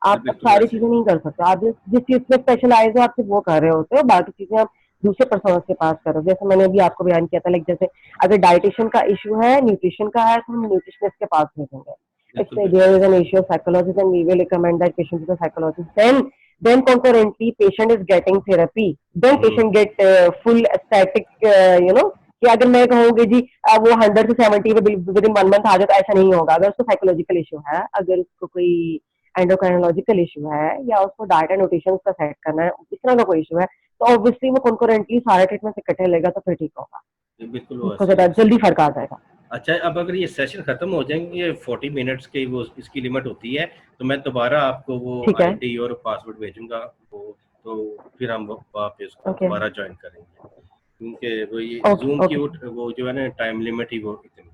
आप बिल्कुल सारी वैसे। चीजें नहीं कर सकते, आप जिस चीज में स्पेशलाइज हो आप सिर्फ वो कर रहे होते हो, बाकी चीजें आप दूसरे पर्सनल के पास करो। जैसे मैंने अभी आपको बयान किया था, लाइक जैसे अगर डाइटिशियन का इशू है, न्यूट्रिशन का है, तो हम न्यूट्रिशनिस्ट के पास भेजेंगे। If बिल्कुल बिल्कुल there is ऐसे। an issue of psychologist, then we will recommend that patient to the psychologist. Then concurrently, patient is getting therapy. Then hmm, patient get full static, कि अगर मैं कहूँगी जी वो 100 से 70 विद इन 1 मंथ आ जाए, तो ऐसा नहीं होगा। अगर उसको साइकोलॉजिकल इशू है, अगर उसको कोई एंडोक्राइनोलॉजिकल इशू है, या उसको डाइट एंड न्यूट्रिशन का सेट करना है, इस तरह का कोई इशू है, तो ऑब्वियसली वो कंकरेंटली सारे ट्रीटमेंट इकट्ठे लेगा तो फिर ठीक होगा, बिल्कुल वो उसको ऐसे ही ज्यादा वैसे ही। जल्दी फर्क आ जाएगा। अच्छा, अब अगर ये सेशन खत्म हो जाएंगे, 40 मिनट्स की वो इसकी लिमिट होती है, तो मैं दोबारा आपको वो ठीक है। आईडी और पासवर्ड भेजूंगा, वो तो फिर हम वापस उसको ओके दोबारा ज्वाइन करेंगे, क्योंकि वो ये ओके जूम की ओके, वो जो है ना टाइम लिमिट ही वो इतनी।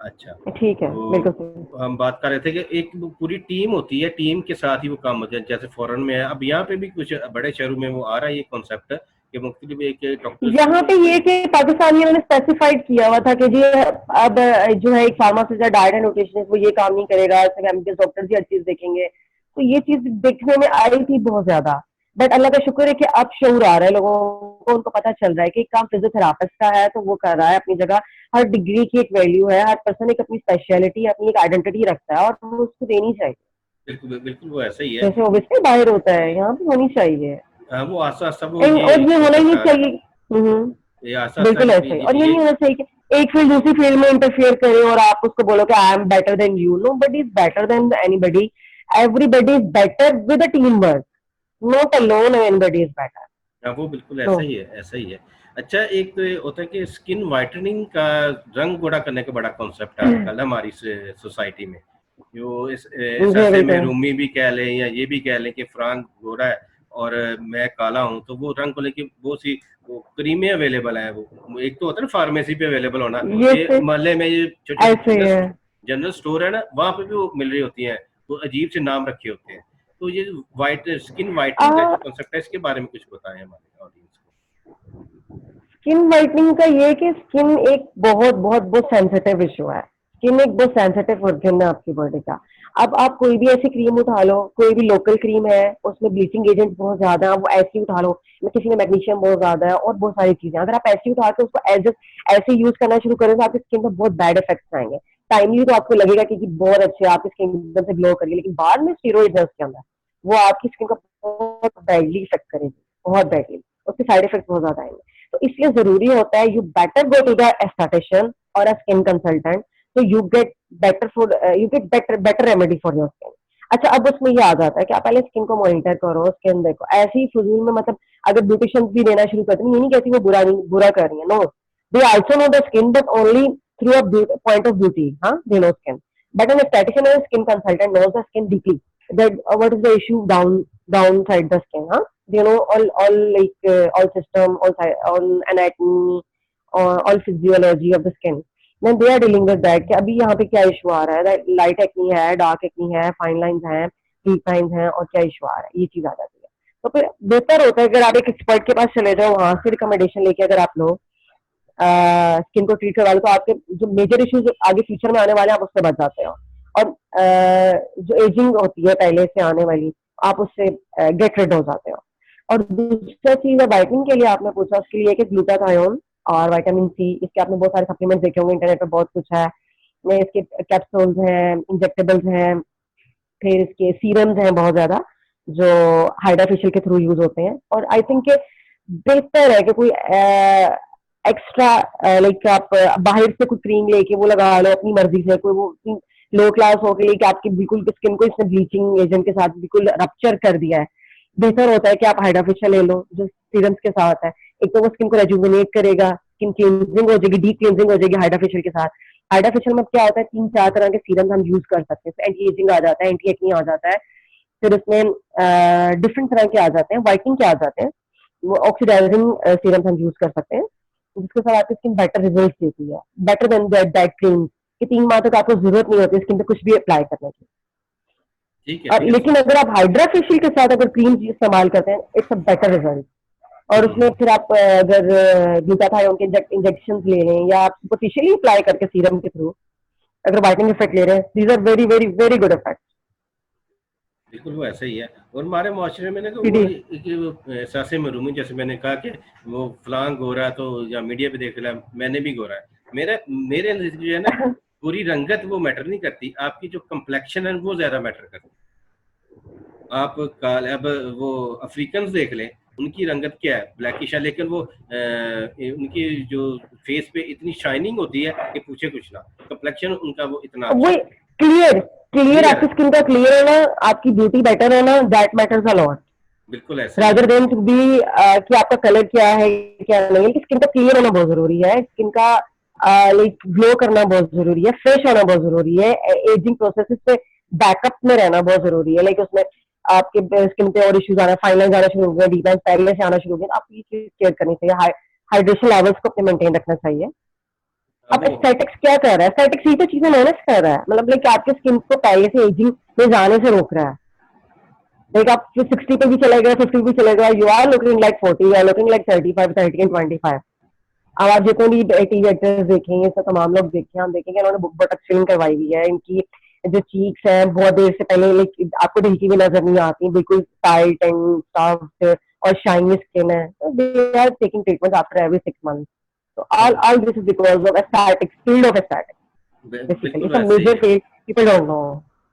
अच्छा, ठीक है तो बिल्कुल सही। हम बात कर रहे थे कि एक वो पूरी टीम होती है, टीम के साथ ही वो काम होता है, जैसे फॉरेन में है, अब यहाँ पे भी कुछ बड़े शहरों में वो आ रहा है ये कॉन्सेप्ट कि मुख्तलिफ एक डॉक्टर्स यहाँ पे ये कि पाकिस्तानियों ने स्पेसिफाइड किया हुआ था कि जी अब जो है एक फार्मासिस्ट या डाइट एंड न्यूट्रिशनिस्ट वो ये काम नहीं करेगा, सिर्फ एमबीबीएस डॉक्टर ही हर चीज देखेंगे। तो ये चीज देखने में आई थी बहुत ज्यादा। बट अल्लाह का शुक्र है कि अब शऊर आ रहा है लोगों को, उनको पता चल रहा है कि काम फिजियोथेरापिस्ट का है तो वो कर रहा है अपनी जगह। हर डिग्री की एक वैल्यू है, हर पर्सन एक अपनी स्पेशलिटी, अपनी एक आइडेंटिटी रखता है और वो उसको देनी चाहिए। बिल्कुल बिल्कुल वो ऐसा ही है। जैसे ओबियसली बाहर होता है, यहाँ पे होनी चाहिए। वो आस्ता आस्ता वो और ये ये होना ही नहीं करता आ रहा चाहिए। है, ये आस्ता आस्ता बिल्कुल ऐसे ही। और ये ये नहीं होना चाहिए कि एक फील्ड दूसरी फील्ड में इंटरफेयर करे और आप उसको बोलो कि I am better than you. Nobody is better than anybody. Everybody is better with a team work, not alone anybody is better. हाँ, वो बिल्कुल नो ऐसा ही है, ऐसा ही है। अच्छा, एक तो ये होता है कि स्किन वाइटनिंग का, रंग गोरा करने का बड़ा कॉन्सेप्ट है आजकल हमारी सोसाइटी में। जो जी जैसे में बिल्कुल। रूमी भी कह लें या ये भी कह लें कि फरहान गोरा है और मैं काला हूँ, तो वो रंग को लेके बहुत सी वो क्रीमें अवेलेबल हैं। वो एक तो होता है ना फार्मेसी पे अवेलेबल होना, ये ये सिर्फ मोहल्ले में ये छोटे छोटे ऐसे ही है। जनरल स्टोर है ना, वहाँ पे भी वो मिल रही होती हैं। वो अजीब से नाम रखे होते हैं। तो ये वाइट स्किन वाइटनिंग का जो कॉन्सेप्ट है, इसके बारे में कुछ बताएं हमारे ऑडियंस स्किन वाइटनिंग का ये है कि स्किन एक बहुत बहुत बहुत सेंसिटिव इशू है। स्किन एक बहुत सेंसिटिव ऑर्गन है आपकी बॉडी का। अब आप कोई भी ऐसी क्रीम उठा लो, कोई भी लोकल क्रीम है, उसमें ब्लीचिंग एजेंट बहुत ज्यादा है, वो ऐसी उठा लो, किसी में मैग्नीशियम बहुत ज्यादा है और बहुत सारी चीजें, अगर आप ऐसी उठा के उसको एज ऐसे यूज करना शुरू करें तो आपकी स्किन पर बहुत बैड इफेक्ट्स आएंगे। टाइमली तो आपको लगेगा कि बहुत अच्छे, आपकी स्किन एकदम से ग्लो करेगी, लेकिन बाद में स्टीरॉइड्स है उसके अंदर, वो आपकी स्किन को बहुत बैडली इफेक्ट करेगी, बहुत बैडली। उसके साइड इफेक्ट बहुत ज्यादा आएंगे। तो इसलिए जरूरी होता है, you better go to the aesthetician or a skin consultant, तो you get better food, you get better better remedy for your skin. अच्छा, अब उसमें ये आ जाता है कि आप पहले स्किन को मॉनिटर करो, स्किन देखो, ऐसे ही फजूल में मतलब अगर ब्यूटिशियन भी देना शुरू करते हैं, ये नहीं कहती वो बुरा कर रही है, no, they also know the skin but only through a point of beauty. हाँ, they know skin, but an aesthetician और skin consultant knows the skin deeply, that what is the issue downside the skin, huh? You know all like all system, all anatomy, all physiology of the skin, then they are dealing with that कि अभी यहाँ पे क्या issue आ रहा है, light acne है, dark acne है, fine lines हैं, डीप लाइंस हैं, और क्या इशू आ रहा है, ये चीज आ जाती है। तो फिर बेहतर होता है अगर आप एक एक्सपर्ट के पास चले जाओ, वहां से रिकमेंडेशन लेके अगर आप लोग स्किन को ट्रीट करवा लो, तो आपके जो मेजर इश्यूज आगे फ्यूचर में आने वाले हैं आप उससे बच जाते हो। और जो एजिंग होती है पहले से आने वाली, आप उससे गेट रिड हो जाते हो। और दूसरा चीज है वाइटनिंग के लिए आपने पूछा, उसके लिए कि ग्लूटाथायोन और विटामिन सी, इसके आपने बहुत सारे सप्लीमेंट्स देखे होंगे इंटरनेट पे, बहुत कुछ है। इसके कैप्सूल्स हैं, इंजेक्टेबल्स हैं, फिर इसके सीरम्स हैं बहुत ज्यादा, जो हाइड्रा फेशियल के थ्रू यूज होते हैं। और आई थिंक बेहतर है कि कोई एक्स्ट्रा लाइक आप बाहर से कोई क्रीम लेके वो लगा लो अपनी मर्जी से, कोई वो लो क्लास हो के लिए कि आपकी बिल्कुल स्किन को इसने ब्लीचिंग एजेंट के साथ बिल्कुल रप्चर कर दिया है। बेहतर होता है कि आप हाइड्रा फेशियल ले लो जो सीरम्स के साथ है। एक तो वो स्किन को रेजुविनेट करेगा, स्किन क्लींजिंग हो जाएगी, डीप क्लींजिंग हो जाएगी हाइड्रा फेशियल के साथ। हाइड्रा फेशियल में क्या होता है, 3-4 तरह के सीरम हम यूज कर सकते हैं। एंटी एजिंग आ जाता है, एंटी एक्नी आ जाता है, फिर उसमें डिफरेंट तरह के आ जाते हैं, वाइटनिंग के आ जाते हैं, वो ऑक्सीडाइजिंग सीरम हम यूज कर सकते हैं, जिसके साथ आपकी स्किन बेटर रिजल्ट देती है, बेटर देन दैट क्रीम, कि 3 माह तक आपको जरूरत नहीं होती स्किन पे कुछ भी अप्लाई करने की। ठीक है, और ठीक है। लेकिन अगर आप हाइड्रा फेशियल के साथ अगर क्रीम इस्तेमाल करते हैं, इट्स अ बेटर रिजल्ट। और उसमें फिर आप अगर ग्लूटाथायोन के इंजेक्शन ले रहे हैं या आप सुपरफिशियली अप्लाई करके सीरम के थ्रू अगर वाइटनिंग इफेक्ट ले रहे हैं, these are very very very good effect. बिल्कुल वो ऐसा ही है। और हमारे माशरे में ना कि वो सीधी एक एहसासे महरूमी, जैसे मैंने कहा कि वो फलां गोरा, तो या मीडिया पे देख लिया मैंने भी गोरा है। मेरे नजदीक जो है ना, पूरी रंगत वो मैटर नहीं करती, आपकी जो कम्प्लेक्शन है वो ज्यादा मैटर करती है। आप काल अब वो अफ्रीकन देख लें, उनकी रंगत क्या है, ब्लैकिश है, लेकिन वो उनकी जो फेस पे इतनी शाइनिंग होती है कि पूछे कुछ ना, कम्प्लेक्शन उनका वो इतना अच्छा वो होता है। क्लियर क्लियर क्लियर आपकी है, स्किन का क्लियर होना, आपकी ब्यूटी बेटर होना, दैट मैटर्स अ लॉट, बिल्कुल ऐसा ही है। रादर देन टू बी कि आपका कलर क्या है क्या नहीं है। स्किन का क्लियर होना बहुत जरूरी है, स्किन का लाइक ग्लो करना बहुत जरूरी है, फ्रेश होना बहुत जरूरी है, एजिंग प्रोसेस से बैकअप में रहना बहुत जरूरी है। लाइक उसमें आपके स्किन पे और इश्यूज आना, फाइन लाइंस आना शुरू हो गया, डीप लाइंस पहले से आना शुरू हो गया, आप ये चीज केयर करनी चाहिए, हाइड्रेशन लेवल्स को अपने मेंटेन रखना चाहिए। अब अब वो एस्थेटिक्स क्या कर रहा है, एस्थेटिक्स ही तो चीजें मैनेज कर रहा है, मतलब लाइक आपके स्किन को पहले से एजिंग में जाने से रोक रहा है। लाइक आप 60 पे भी चले गए, 50 भी चले गए, you are looking like 40, you are looking like 35, 30 and 25। अब आप जितने भी टीवी एक्टर्स देखेंगे, सब तमाम लोग देखें, हम देखेंगे उन्होंने बोटॉक्स फिलिंग करवाई हुई है, इनकी जो चीक्स हैं बहुत देर से पहले लाइक आपको ढलकी भी नजर नहीं आती, बिल्कुल टाइट एंड सॉफ्ट और शाइनी स्किन है, तो they are taking treatment after every 6 months. So all this is because of aesthetics, field of aesthetics. Basically, बिल्कुल it's a वैसे ही major है। field. People don't know.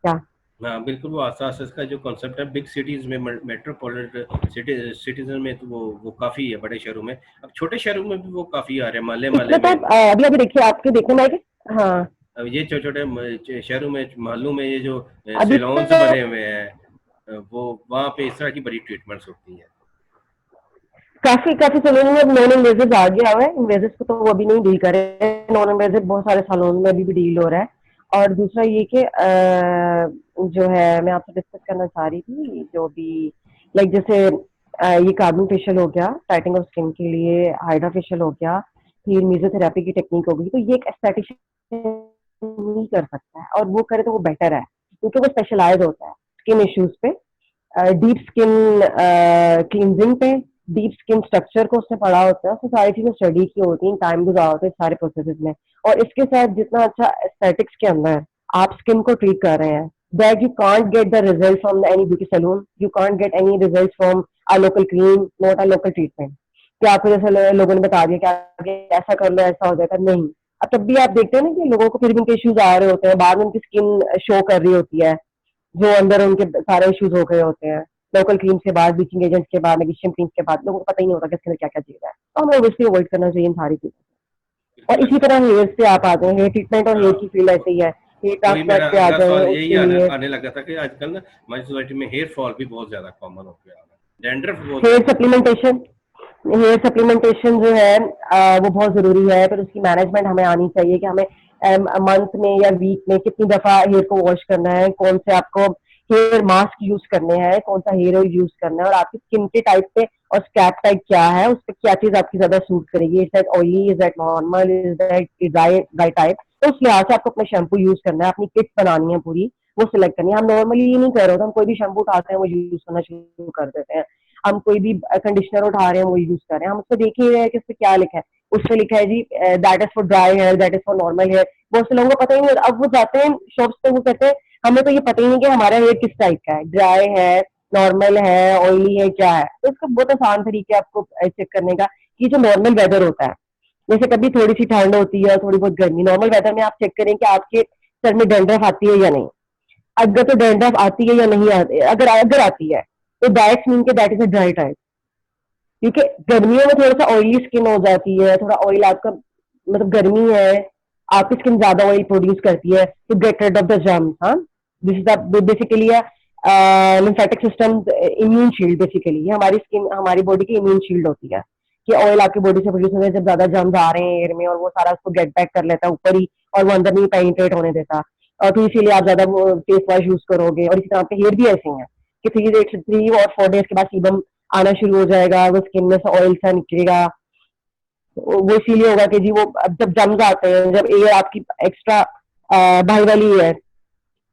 Yeah. हाँ बिल्कुल, वो आसपास इसका जो कॉन्सेप्ट है बिग सिटीज में, मेट्रोपॉलिटन सिटीजन में, तो वो काफी है बड़े शहरों में। अब छोटे शहरों में भी वो काफी आ रहे हैं, मोहल्ले मोहल्ले इसमें तो में। अभी अभी देखिए आपके देखने में आएगा। हाँ, अब ये छोटे छोटे शहरों में, मोहल्लों में, ये जो अभी सैलून्स तो बने हुए हैं, वो वहाँ पे इस तरह की बड़ी ट्रीटमेंट्स होती हैं। काफी काफी सैलून में नॉन इन्वेजिव आ गया हुआ है, इन्वेजिव को तो वो अभी नहीं डील कर रहे हैं, नॉन इन्वेजिव बहुत सारे सैलून में अभी भी डील हो रहा है। और दूसरा ये कि जो है मैं आपसे डिस्कस करना चाह रही थी, जो भी लाइक जैसे ये कार्बन फेशियल हो गया टाइटनिंग ऑफ स्किन के लिए, हाइड्रा फेशियल हो गया, फिर मेसोथेरेपी की टेक्निक हो गई, तो ये एक एस्थेटिशियन नहीं कर सकता है, और वो करे तो वो बेटर है क्योंकि वो स्पेशलाइज होता है स्किन इश्यूज पे, डीप स्किन क्लींजिंग पे, डीप स्किन स्ट्रक्चर को उसने पढ़ा होता है, तो सारी चीजें स्टडी की होती हैं, टाइम गुजारा होता है सारे प्रोसेसेस में। और इसके साथ जितना अच्छा एस्थेटिक्स के अंदर आप स्किन को ट्रीट कर रहे हैं, that you can't get the result from any beauty salon, you can't get any result from a local cream, not a local treatment कि आपको जैसे लोगों ने बता दिया कि ऐसा कर लो ऐसा हो जाएगा, नहीं। अब तब भी आप देखते हैं ना कि लोगों को फिर भी उनके इश्यूज आ रहे होते हैं, बाद में उनकी स्किन शो कर रही होती है, जो अंदर उनके सारे इश्यूज हो गए होते हैं लोकल क्रीम्स के बाद, ब्लीचिंग एजेंट्स के बाद, मैग्नीशियम क्रीम्स के बाद, लोगों को पता ही नहीं होता कि इसके अंदर क्या क्या चीज है, तो हमें ऑब्वियसली अवॉइड करना चाहिए इन सारी चीजों। बिल्कुल और इसी वैसे। तरह हेयर पे आप आते हैं, हेयर ट्रीटमेंट और हेयर हाँ, की फील्ड ऐसे ही है, हेयर वही मेरा ट्रांसप्लांट पे आ अगला जाए सवाल यही उसके लिए। आने लगा था कि आजकल ना हमारी सोसाइटी में हेयर फॉल भी बहुत ज्यादा कॉमन हो गया है, डैंड्रफ बहुत हेयर ज्यादा हो गया। सप्लीमेंटेशन, हेयर सप्लीमेंटेशन जो है वो बहुत जरूरी है, पर उसकी मैनेजमेंट हमें आनी चाहिए कि हमें मंथ में या वीक में कितनी दफा हेयर को वॉश करना है, कौन से आपको हेयर मास्क यूज करने हैं, कौन सा हेयर ऑयल यूज करना है, और आपकी स्किन के टाइप पे और स्कैप टाइप क्या है, उस पर क्या चीज आपकी ज्यादा सूट करेगी, is that oily, is that normal, is that dry dry type, तो उस लिहाज से आपको अपना शैम्पू यूज करना है, अपनी किट बनानी है पूरी, वो सिलेक्ट करनी है। हम नॉर्मली ये नहीं कर रहे होते, हम कोई भी शैम्पू उठाते हैं वो यूज करना शुरू कर देते हैं, हम कोई भी कंडीशनर उठा रहे हैं वो यूज कर रहे हैं, हम उसको देख ही रहे हैं कि उस पर क्या लिखा है, उस पर लिखा है जी that is for dry hair, that is for normal hair, बहुत से लोगों को पता ही नहीं होता। अब वो जाते हैं शॉप्स पे, वो कहते हैं हमें तो ये पता ही नहीं कि हमारा हेयर किस टाइप का है, ड्राई है, नॉर्मल है, ऑयली है, क्या है। तो इसका बहुत आसान तरीके आपको चेक करने का कि जो नॉर्मल वेदर होता है, जैसे कभी थोड़ी सी ठंड होती है, थोड़ी बहुत गर्मी, नॉर्मल वेदर में आप चेक करें कि आपके सर में डैंड्रफ आती है या नहीं। अगर तो डैंड्रफ आती है या नहीं आती, अगर अगर आती है तो दैट्स मीन के that is a dry type, क्योंकि गर्मियों में थोड़ा सा ऑयली स्किन हो जाती है, थोड़ा ऑयल आपका मतलब गर्मी है, आपकी स्किन ज्यादा ऑयल प्रोड्यूस करती है to get rid of the germs. हाँ, this is basically lymphatic system immune shield, basically ये हमारी स्किन, हमारी बॉडी की इम्यून शील्ड होती है कि ऑयल आपकी बॉडी से प्रोड्यूस होता है जब ज्यादा जर्म्स आ रहे हैं एयर में, और वो सारा उसको गेट बैक कर लेता है ऊपर ही, और वो अंदर नहीं पेनिट्रेट होने देता, और तो इसीलिए आप ज्यादा फेस वॉश यूज करोगे। और इसी तरह आपके हेयर भी ऐसे ही है कि 3 और 4 डेज के बाद सीबम आना शुरू हो जाएगा, वो स्किन में से ऑयल सा निकलेगा, वो इसीलिए होगा कि जी वो अब जब जम्स आते हैं, जब एयर आपकी एक्स्ट्रा भाई वाली एयर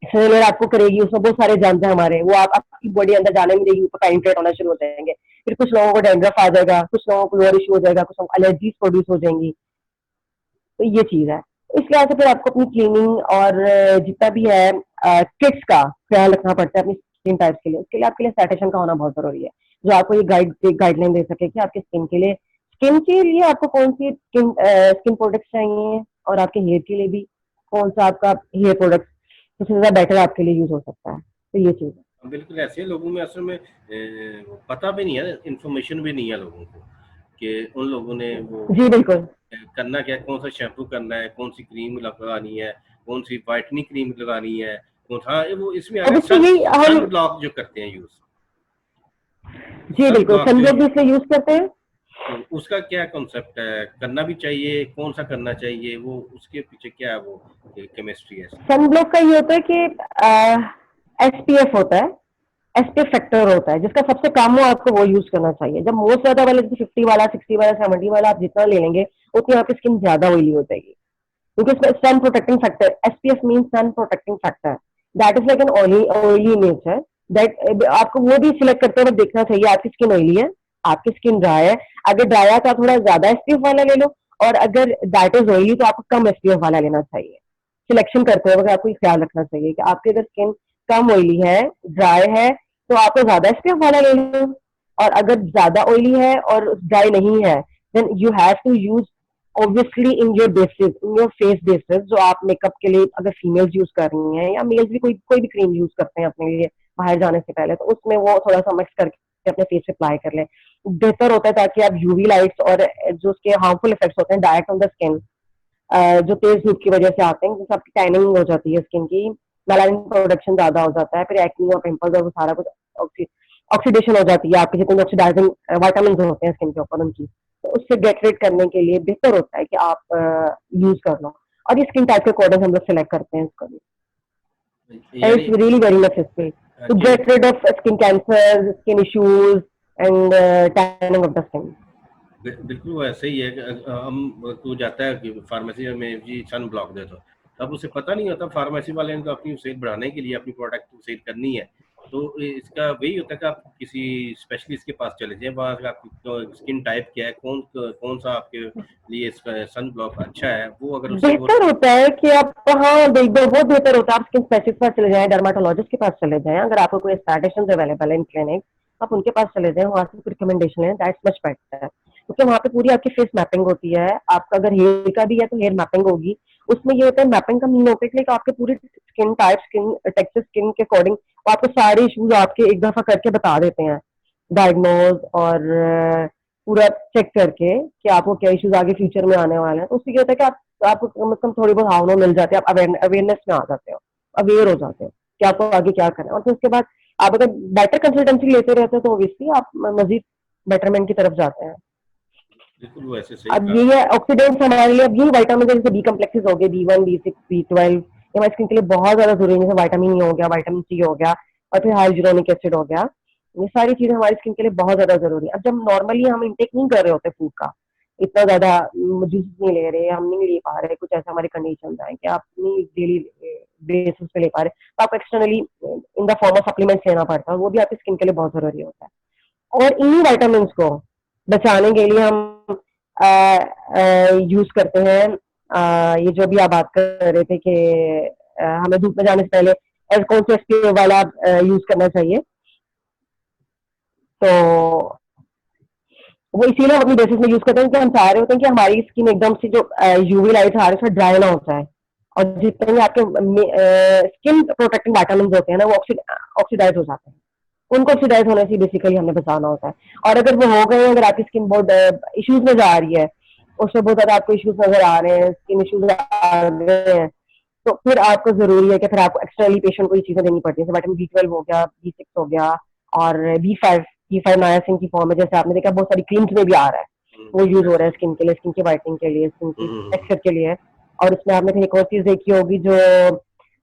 एक्सहेलर आपको करेगी, उसमें बहुत सारे जम्स हैं हमारे, वो आप आपकी बॉडी अंदर जाने में देगी, ऊपर पेनिट्रेट होना शुरू हो जाएंगे, फिर कुछ लोगों को डैंड्रफ आ जाएगा, कुछ लोगों को लोअर इशू हो जाएगा, कुछ लोगों को एलर्जीज प्रोड्यूस हो जाएंगी। तो ये चीज है, तो इस लिहाज से फिर आपको अपनी क्लीनिंग और जितना भी है किट्स का ख्याल रखना पड़ता है अपनी स्किन टाइप्स के लिए। उसके लिए आपके लिए स्टैटिशियन का होना बहुत जरूरी है, जो आपको ये गाइडलाइन दे सके कि आपके स्किन के लिए आपको कौन सी स्किन प्रोडक्ट्स चाहिए, और आपके हेयर के लिए भी कौन सा आपका हेयर प्रोडक्ट सबसे ज्यादा बेटर आपके लिए यूज हो सकता है। तो ये चीज है। बिल्कुल ऐसे लोगों में असल में पता भी नहीं है, इंफॉर्मेशन भी नहीं है लोगों को कि उन लोगों ने वो जी बिल्कुल। करना क्या है, कौन सा शैम्पू करना है, कौन सी क्रीम लगानी है, कौन सी वाइटनिंग क्रीम लगानी है, कौन हाँ वो इसमें आ गया ऑब्वियसली हम, सन ब्लॉक जो करते हैं यूज, जी सन बिल्कुल ब्लॉक जो सनब्लॉक भी इसलिए यूज करते हैं। तो उसका क्या कॉन्सेप्ट है, करना भी चाहिए, कौन सा करना चाहिए, वो उसके पीछे क्या है, वो केमिस्ट्री है इसकी। सन ब्लॉक का ये होता है कि एसपीएफ होता है, एसपीएफ फैक्टर होता है, जिसका सबसे कम हो आपको वो यूज करना चाहिए। जब मोस्ट ज्यादा वाले 50 वाला, 60 वाला, 70 वाला आप जितना ले लेंगे उतनी आपकी स्किन ज्यादा ऑयली हो जाएगी, क्योंकि इसमें sun protecting factor, SPF mean sun protecting factor, that is like an oily oily nature, that आपको वो भी सिलेक्ट करते हुए देखना चाहिए आपकी स्किन ऑयली है, आपकी स्किन ड्राई है। अगर ड्राई है तो आप थोड़ा ज्यादा एसपीएफ वाला ले लो, और अगर दैट इज ऑयली तो आपको कम एसपीएफ वाला लेना चाहिए। सिलेक्शन करते वक्त आपको ये ख्याल रखना चाहिए कि आपकी अगर स्किन कम ऑयली है, ड्राई है, तो आपको ज्यादा एसपीएफ वाला ले लो। और अगर ज्यादा ऑयली है और ड्राई नहीं है, then you have to use obviously in your basis, in your face basis, जो आप मेकअप के लिए अगर फीमेल्स यूज कर रही हैं या मेल्स भी कोई कोई भी क्रीम यूज करते हैं अपने लिए बाहर जाने से पहले, तो उसमें वो थोड़ा सा मिक्स करके अपने फेस पे अप्लाई कर लें। बेहतर होता है ताकि आप यूवी लाइट्स और जो उसके हार्मफुल इफेक्ट्स होते हैं डायरेक्ट ऑन द स्किन, जो तेज धूप की वजह से आते हैं, जिससे आपकी टैनिंग हो जाती है स्किन की, मेलानिन प्रोडक्शन ज्यादा हो जाता है, फिर एक्नी और पिंपल्स और वो सारा कुछ ऑक्सीडेशन हो जाती है, आपके जितने भी ऑक्सीडाइजिंग वाइटामिन होते हैं स्किन के ऊपर उनकी, तो उससे गेट रेड करने के लिए बेहतर होता है कि आप यूज कर लो। और ये स्किन टाइप के अकॉर्डिंग हम लोग सेलेक्ट करते हैं इसको भी, एंड यानी it's really very much useful to कि get rid of skin cancer, skin issues and tanning of the skin. बिल्कुल वैसे ही है कि हम तू जाता है कि फार्मेसी में जी सन ब्लॉक दे दो, तब उसे पता नहीं होता फार्मेसी वाले ने तो अपनी सेल बढ़ाने के लिए अपनी प्रोडक्ट सेल करनी है। तो इसका वही होता है कि आप किसी स्पेशलिस्ट के पास चले जाएं, वहाँ का आपकी स्किन टाइप क्या है, कौन कौन सा आपके लिए सन ब्लॉक अच्छा है, वो अगर उससे वो बेहतर होता है कि आप, हाँ देख दो, बहुत बेहतर होता है आप स्किन स्पेशलिस्ट के पास चले जाएं, डर्माटोलॉजिस्ट के पास चले जाएं, अगर आपको कोई स्टैटिशियन अवेलेबल है इन क्लिनिक, आप उनके पास चले जाएं, वहां से कुछ रिकमेंडेशन है, दैट्स मच बेटर, क्योंकि वहाँ पे पूरी आपकी फेस मैपिंग होती है। आपका अगर हेयर का भी है तो हेयर मैपिंग होगी, उसमें ये होता है मैपिंग का मीन होता है कि आपके पूरी skin type, skin texture, skin के अकॉर्डिंग आपको सारे इश्यूज आपके एक दफा करके बता देते हैं, डायग्नोज और पूरा चेक करके कि आपको क्या इश्यूज आगे फ्यूचर में आने वाले हैं। तो उससे क्या होता है कि आपको कम से कम थोड़ी बहुत भावना मिल जाती है, आप अवेयरनेस में आ जाते हो, अवेयर हो जाते हो कि आपको आगे क्या करना है। और फिर उसके बाद आप अगर बेटर कंसल्टेंसी लेते रहते हो तो ऑब्वियसली आप मजीद बेटरमेंट की तरफ जाते हैं। बिल्कुल वैसे सही अब ये कहा। है ऑक्सीडेंट्स हमारे लिए, अब ये विटामिन जैसे बी कम्प्लेक्सेस हो गए, B1, B6, B12, ये हमारी स्किन के लिए बहुत ज्यादा जरूरी है, जैसे विटामिन ई हो गया, विटामिन सी हो गया, और फिर हाइड्रोनिक एसिड हो गया, ये सारी चीजें हमारी स्किन के लिए बहुत ज्यादा जरूरी है। अब जब नॉर्मली हम इंटेक नहीं कर रहे होते फूड का, इतना ज्यादा जूस नहीं ले रहे, हम नहीं ले पा रहे, कुछ ऐसा हमारी कंडीशन है कि आप नहीं डेली बेसिस पे ले पा रहे, तो आपको externally in the form of supplements लेना पड़ता है, वो भी आपकी स्किन के लिए बहुत जरूरी होता है। और इन्हीं वाइटामिन को बचाने के लिए हम यूज करते हैं, ये जो भी आप बात कर रहे थे कि हमें धूप में जाने से पहले कौन सा एसपीएफ वाला यूज करना चाहिए, तो वो इसीलिए हम अपनी बेसिस में यूज करते हैं कि हम चाह रहे होते हैं कि हमारी स्किन एकदम से जो यूवी लाइट आ रही है उसमें ड्राई ना हो जाए, और जितने भी आपके स्किन प्रोटेक्टिंग विटामिन होते हैं ना वो ऑक्सीडाइज हो जाते हैं, उनको ऑक्सीडाइज होने से बेसिकली हमें बचाना होता है। और अगर वो हो गए, अगर आपकी स्किन बहुत इश्यूज में जा रही है, उसमें बहुत ज्यादा आपको इश्यूज नजर आ रहे हैं, स्किन इश्यूज आ रहे हैं, तो फिर आपको जरूरी है कि फिर आपको एक्सटर्नली पेशेंट को ये चीजें देनी पड़ती है, जैसे विटामिन B12 हो गया, B6 हो गया, और B5 नायासिन की फॉर्म में, जैसे आपने देखा बहुत सारी क्रीम्स में भी आ रहा है, वो यूज हो रहा है स्किन के लिए, स्किन की वाइटनिंग के लिए, स्किन की टेक्सचर के लिए। और उसमें आपने फिर एक और चीज देखी होगी जो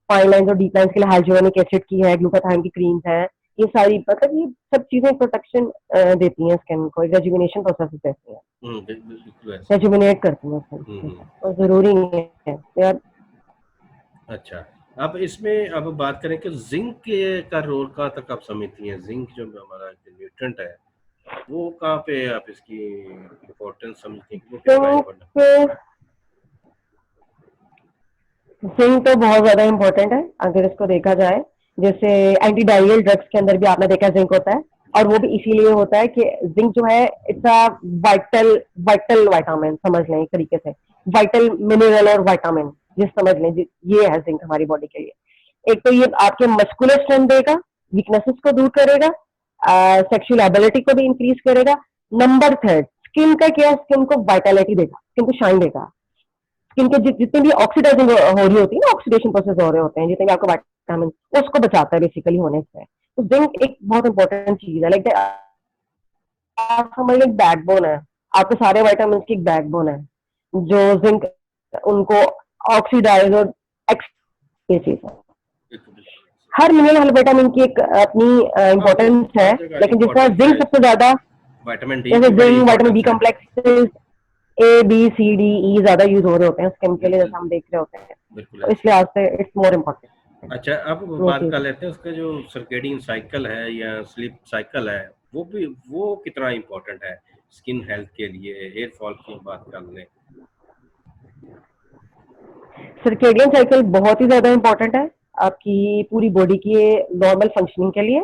फाइन लाइन्स और डीप लाइन्स के लिए हाइड्रोनिक एसिड की है, ग्लूटाथाइन की क्रीम्स है, ये सारी मतलब ये सब चीजें प्रोटेक्शन देती हैं स्किन को, एक रेजुविनेशन प्रोसेस देती हैं, बिल्कुल वैसे ही। रेजुविनेट करती हैं स्किन हम्म। को, और जरूरी नहीं है यार। अच्छा, अब इसमें अब बात करें कि जिंक के का रोल कहाँ तक आप समझती हैं? जिंक जो हमारा न्यूट्रेंट है, वो कहाँ पे आप इसकी इम्पोर्टेंस समझती हैं कि वो कितना इम्पोर्टेंट? जिंक जिंक तो बहुत ज्यादा इंपॉर्टेंट है अगर इसको देखा जाए, जैसे एंटी डायरियल ड्रग्स के अंदर भी आपने देखा जिंक होता है, और वो भी इसीलिए होता है कि जिंक जो है it's a vital vital vitamin, समझ लें एक तरीके से वाइटल मिनरल और विटामिन, जिस समझ लें ये है जिंक हमारी बॉडी के लिए। एक तो ये आपके मस्कुलर स्ट्रेंथ देगा, वीकनेसेस को दूर करेगा, सेक्सुअल एबिलिटी को भी इंक्रीज करेगा। नंबर थर्ड, स्किन का क्या, स्किन को वाइटलिटी देगा, स्किन को शाइन देगा, स्किन के जितनी भी ऑक्सीडाइजिंग हो रही होती है ना, ऑक्सीडेशन प्रोसेस हो रहे होते हैं, जितने भी आपको विटामिन, उसको बचाता है बेसिकली होने से। तो जिंक एक बहुत इंपॉर्टेंट चीज है, लाइक आप समझ लो एक बैकबोन है, आपके सारे विटामिन की एक बैकबोन है, जो जिंक उनको ऑक्सीडाइज और ये चीज है। बिल्कुल बिल्कुल। हर मिनरल हर विटामिन की एक अपनी हाँ, वो इम्पोर्टेंस है, हर जगह लेकिन जिस तरह इम्पोर्टेंस है। जिंक सबसे ज्यादा, विटामिन डी जैसे की बड़ी जिंक, विटामिन बी इम्पोर्टेंस है। Complex, A B C D E ज्यादा यूज हो रहे होते हैं स्किन के लिए, बिल्कुल जैसा हम देख रहे होते हैं, बिल्कुल तो इस ऐसे ही। लिहाज से इट्स मोर इम्पोर्टेंट अच्छा, अब ये बात चीज। कर लेते हैं उसका जो सर्केडियन साइकिल है या स्लीप साइकिल है, वो कितना इम्पोर्टेंट है स्किन हेल्थ के लिए? हेयर फॉल की बात कर लें। सर्केडियन साइकिल बहुत ही ज्यादा इंपॉर्टेंट है आपकी पूरी बॉडी की नॉर्मल फंक्शनिंग के लिए,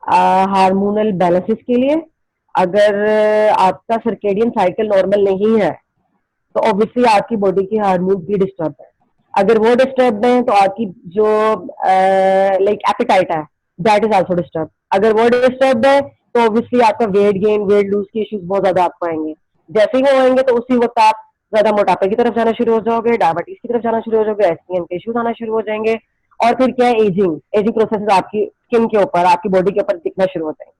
हार्मोनल बैलेंसेस के लिए। अगर आपका सर्केडियन साइकिल नॉर्मल नहीं है तो ऑब्वियसली आपकी बॉडी की हार्मोन भी डिस्टर्ब है। अगर वो डिस्टर्ब है तो आपकी जो लाइक एपेटाइट है दैट इज आल्सो डिस्टर्ब। अगर वो डिस्टर्ब है तो ऑब्वियसली आपका वेट गेन वेट लूज के इश्यूज बहुत ज्यादा आपको आएंगे। जैसे ही वो आएंगे तो उसी वक्त आप ज्यादा मोटापे की तरफ जाना शुरू हो जाओगे, डायबिटीज की तरफ जाना शुरू हो जाओगे, एसपीएन के इश्यूज आना शुरू हो जाएंगे। और फिर क्या है, एजिंग एजिंग प्रोसेस आपकी स्किन के ऊपर आपकी बॉडी के ऊपर दिखना शुरू हो जाएंगे।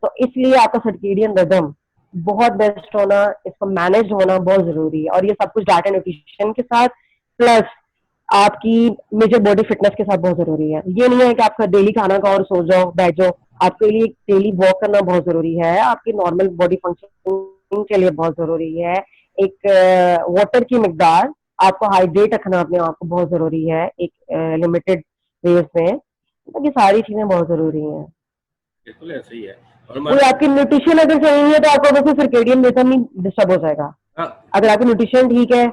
तो इसलिए आपका सर्केडियन रिदम बहुत बेस्ट होना, इसको मैनेज होना बहुत जरूरी है। और ये सब कुछ डाइट एंड न्यूट्रिशन के साथ प्लस आपकी मेजर बॉडी फिटनेस के साथ बहुत जरूरी है। ये नहीं है कि आपका डेली खाना खाओ और सो जाओ बैठ जाओ। आपके लिए डेली वॉक करना बहुत जरूरी है, आपकी नॉर्मल बॉडी फंक्शनिंग के लिए बहुत जरूरी है। एक वाटर की मिकदार, आपको हाइड्रेट रखना अपने आप को बहुत जरूरी है एक लिमिटेड वेज में। तो ये सारी चीजें बहुत जरूरी हैं। बिल्कुल ऐसे ही है। और कोई आपकी न्यूट्रिशन अगर सही नहीं है तो आपको वैसे सर्केडियन रिदम ही डिस्टर्ब हो जाएगा। हाँ, अगर आपकी न्यूट्रिशन ठीक है,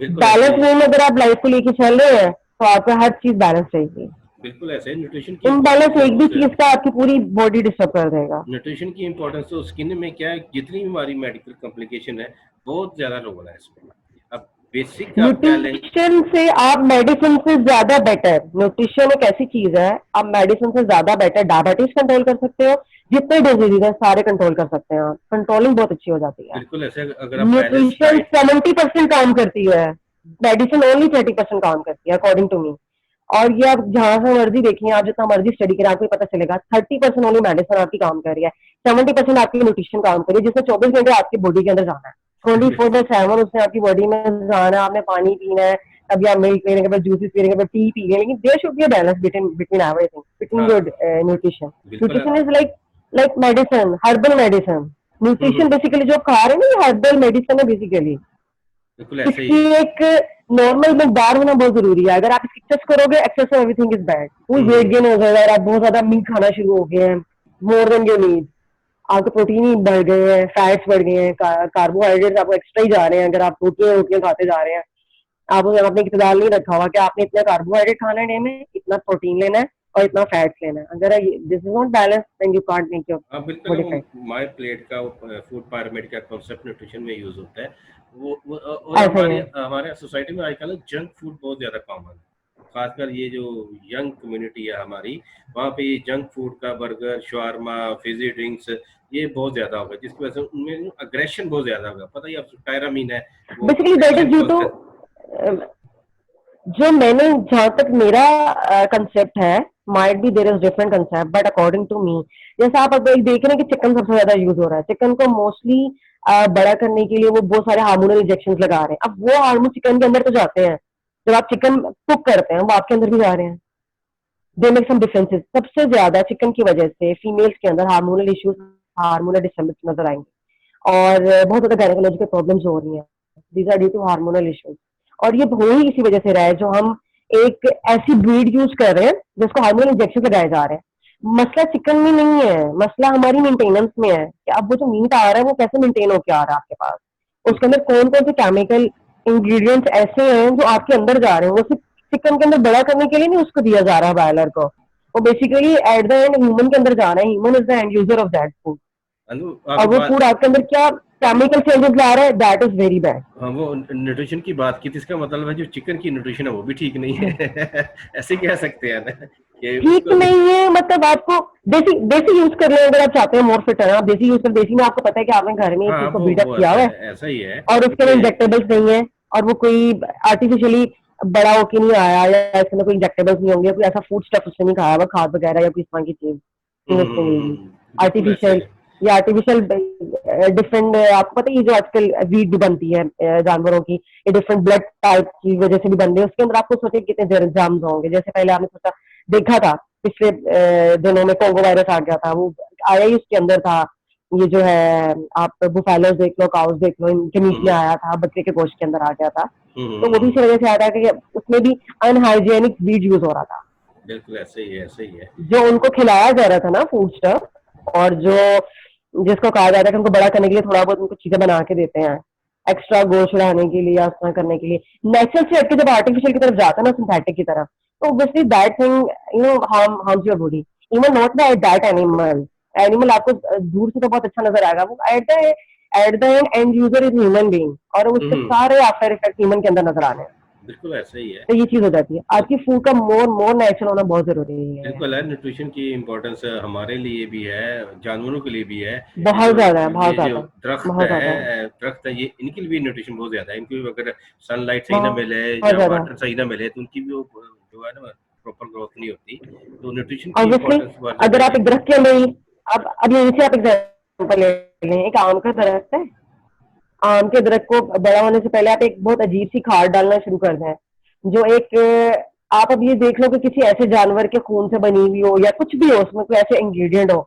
बिल्कुल ऐसे बैलेंस ही वे में अगर आप लाइफ को लेके चल रहे हैं तो आपको हर चीज बैलेंस चाहिए। बिल्कुल ऐसे न्यूट्रिशन की इम्बैलेंस इम्पोर्टेंस है एक भी बहुत चीज ज्यादा। का आपकी पूरी बॉडी डिस्टर्ब कर देगा। न्यूट्रिशन की इम्पोर्टेंस तो स्किन में क्या है, जितनी भी हमारी मेडिकल कॉम्प्लिकेशन है बहुत ज्यादा रोल है इसमें। अब बेसिक आप क्या लेंगे। न्यूट्रिशन से आप मेडिसिन से ज्यादा बेटर, न्यूट्रिशन एक ऐसी चीज है आप मेडिसिन से ज्यादा बेटर डायबिटीज कंट्रोल कर सकते हो। जितने डिजीज है सारे कंट्रोल कर सकते हैं आप, कंट्रोलिंग बहुत अच्छी हो जाती है। बिल्कुल ऐसे अगर आप बैलेंस न्यूट्रिशन डाइट। 70% काम करती है, मेडिसिन ओनली 30% काम करती है अकॉर्डिंग टू मी। और ये आप जहां से मर्जी देखिए, आप जितना मर्जी स्टडी करें आपको पता चलेगा 30% ओनली मेडिसिन आपकी काम कर रही है, 70% आपकी न्यूट्रिशन काम कर रही है, जिसमें 24 घंटे आपकी बॉडी के अंदर जाना है। 24/7 उसने आपकी बॉडी में जाना है। आपने पानी पीना है, कभी आप मिल्क पीने के बाद जूसेस पीने के बाद टी पी लेकिन there should be a balance between between everything between हाँ, योर न्यूट्रिशन। बिल्कुल। Nutrition is like medicine, herbal medicine. Nutrition hmm, basically जो आप खा रहे हैं ना, ये हर्बल मेडिसिन है बेसिकली। बिल्कुल ऐसे ही इसकी है। एक नॉर्मल मिकदार होना बहुत जरूरी है। अगर आप इसकी एक्सेस करोगे, excess of everything is bad. कोई वेट हम्म, गेन हो जाएगा अगर आप बहुत ज्यादा मीट खाना शुरू हो गए हैं, मोर देन योर नीड। आपके प्रोटीन ही बढ़ गए हैं, फैट्स बढ़ गए हैं, कार्बोहाइड्रेट्स आपको एक्स्ट्रा ही जा रहे हैं। अगर आप रोटियां रोटियां खाते जा रहे हैं, आपने इतदाल नहीं रखा हुआ कि आपने इतना कार्बोहाइड्रेट खाना है डे में, इतना प्रोटीन लेना है और इतना फैट्स लेना है। अगर this is not balance then you can't make your हाँ, बिल्कुल बॉडी वो फिट। माय प्लेट का फूड pyramid का कॉन्सेप्ट न्यूट्रिशन में यूज होता है। वो और ऐसा ही हमारे है। हमारे सोसाइटी में आजकल जंक फूड बहुत ज्यादा कॉमन है। खासकर ये जो यंग कम्युनिटी है हमारी, वहाँ पे ये जंक फूड का बर्गर शवारमा फिजी ड्रिंक्स ये बहुत ज्यादा होगा, जिसकी वजह से उनमें अग्रेशन बहुत ज्यादा होगा। पता ही आपको टायरामीन है, वो basically that aggression is due cause to, कर। जो मैंने जहां तक मेरा कंसेप्ट है, might be there is different concept but according to me, जैसे आप अब एक देख रहे हैं कि चिकन सबसे ज्यादा यूज हो रहा है। चिकन को मोस्टली बड़ा करने के लिए वो बहुत सारे हार्मोनल इंजेक्शन लगा रहे हैं। अब वो हार्मोन चिकन के अंदर तो जाते हैं, जब आप चिकन कुक करते हैं वो आपके अंदर भी जा रहे हैं। They make some differences. सबसे ज्यादा चिकन की वजह से फीमेल्स के अंदर हार्मोनल इश्यूज, हार्मोनल डिस्टर्बेंस नजर आएंगे और बहुत ज्यादा गायनेकोलॉजिकल प्रॉब्लम्स हो रही हैं। These are due to hormonal issues. और ये हो ही इसी वजह से रहा है जो हम एक ऐसी ब्रीड यूज कर रहे हैं जिसको हार्मोनल इंजेक्शन लगाए जा रहे हैं। मसला चिकन में नहीं है, मसला हमारी मेंटेनेंस में है कि अब वो जो मीट आ रहा है वो कैसे मेंटेन होके आ रहा है आपके पास। उसके अंदर कौन कौन से केमिकल इंग्रेडिएंट्स ऐसे हैं जो आपके अंदर जा रहे हैं। वो सिर्फ चिकन के अंदर बड़ा करने के लिए नहीं उसको दिया जा रहा है बॉयलर को, वो basically at the end human के अंदर जा रहा है। Human is the end user of that food. अनु और आप वो बात। फूड आपके अंदर क्या केमिकल चेंजेस ला रहा है, दैट इज वेरी बैड। हाँ, वो न्यूट्रिशन की बात की थी, इसका मतलब है जो चिकन की न्यूट्रिशन है वो भी ठीक नहीं है। ऐसे कह सकते हैं ना कि ठीक उसको। नहीं है मतलब आपको देसी देसी यूज कर लें अगर आप चाहते हैं मोर फिट है। आप देसी यूज कर, देसी में आपको पता है कि आपने घर में इस हाँ, चीज को वो बीटअप किया ऐसा हुआ है है, ऐसा ही है और उसके अंदर क्योंकि। इंजेक्टेबल्स नहीं है और वो कोई आर्टिफिशियली बड़ा होके नहीं आया या इसके अंदर कोई इंजेक्टेबल्स नहीं होंगे, कोई ऐसा फूड स्टफ उसने नहीं खाया हुआ, खाद वगैरह या कोई इस तरह की चीज नहीं उसने ली। बिल्कुल ऐसे आर्टिफिशियल है। या आर्टिफिशियल डिफरेंट, आपको पता है ये जो आजकल वीट भी बनती है जानवरों की, ये डिफरेंट ब्लड टाइप की वजह से भी बन रही है। उसके अंदर आपको सोचे कितने जर्म्स होंगे। जैसे पहले आपने सोचा देखा था पिछले दिनों में कोंगो वायरस आ गया था, वो आया ही उसके अंदर था। ये जो है आप बुफेलोज देख लो, काउस देख लो, इनके नीचे में हम्म, आया था, बकरे के गोश्त के अंदर आ गया था। तो वो भी हम्म, इसी वजह से आया था कि उसमें भी अनहाइजेनिक फीड यूज हो रहा था। बिल्कुल ऐसे ही है, ऐसे ही है। जो उनको खिलाया जा रहा था ना फूड स्टफ, और जो जिसको कहा जाता है कि उनको बड़ा करने के लिए थोड़ा बहुत उनको चीजें बना के देते हैं, एक्स्ट्रा गोश्त बढ़ाने के लिए या उस तरह करने के लिए। नेचुरल से हट के जब आर्टिफिशियल की तरफ जाता है ना, सिंथेटिक की तरफ, तो obviously that thing harms your body. Even not that animal, animal आपको दूर से तो बहुत अच्छा नजर आएगा, वो eight the end user is human being, और उसके हम्म, सारे आफ्टर इफेक्ट ह्यूमन के अंदर नजर आने हैं। बिल्कुल ऐसा ही है। तो ये चीज हो जाती है, आज की फूड का मोर मोर नेचुरल होना बहुत जरूरी है। बिल्कुल है, न्यूट्रिशन की इम्पोर्टेंस हमारे लिए भी है, जानवरों के लिए भी है। बहुत ज्यादा है, बहुत ये जो ज्यादा है, दरख्त बहुत ज्यादा है, है, दरख्त है, ये इनके लिए भी न्यूट्रिशन बहुत ज्यादा है। इनको भी अगर सनलाइट सही ना मिले बहुत या ज्यादा। वाटर सही ना मिले तो उनकी भी वो जो है ना प्रॉपर ग्रोथ नहीं होती। तो न्यूट्रिशन की ऑब्वियसली इम्पोर्टेंस बहुत ज्यादा अगर है आप ये। एक दरख्त के अंदर ही, अब यहीं से आप एग्जाम्पल ले लें, एक आम का दरख्त है। आम के दरख्त को बड़ा होने से पहले आप एक बहुत अजीब सी खाद डालना शुरू कर दें, जो एक आप अब ये देख लो कि किसी ऐसे जानवर के खून से बनी हुई हो या कुछ भी हो, उसमें कोई ऐसे इंग्रेडिएंट हो।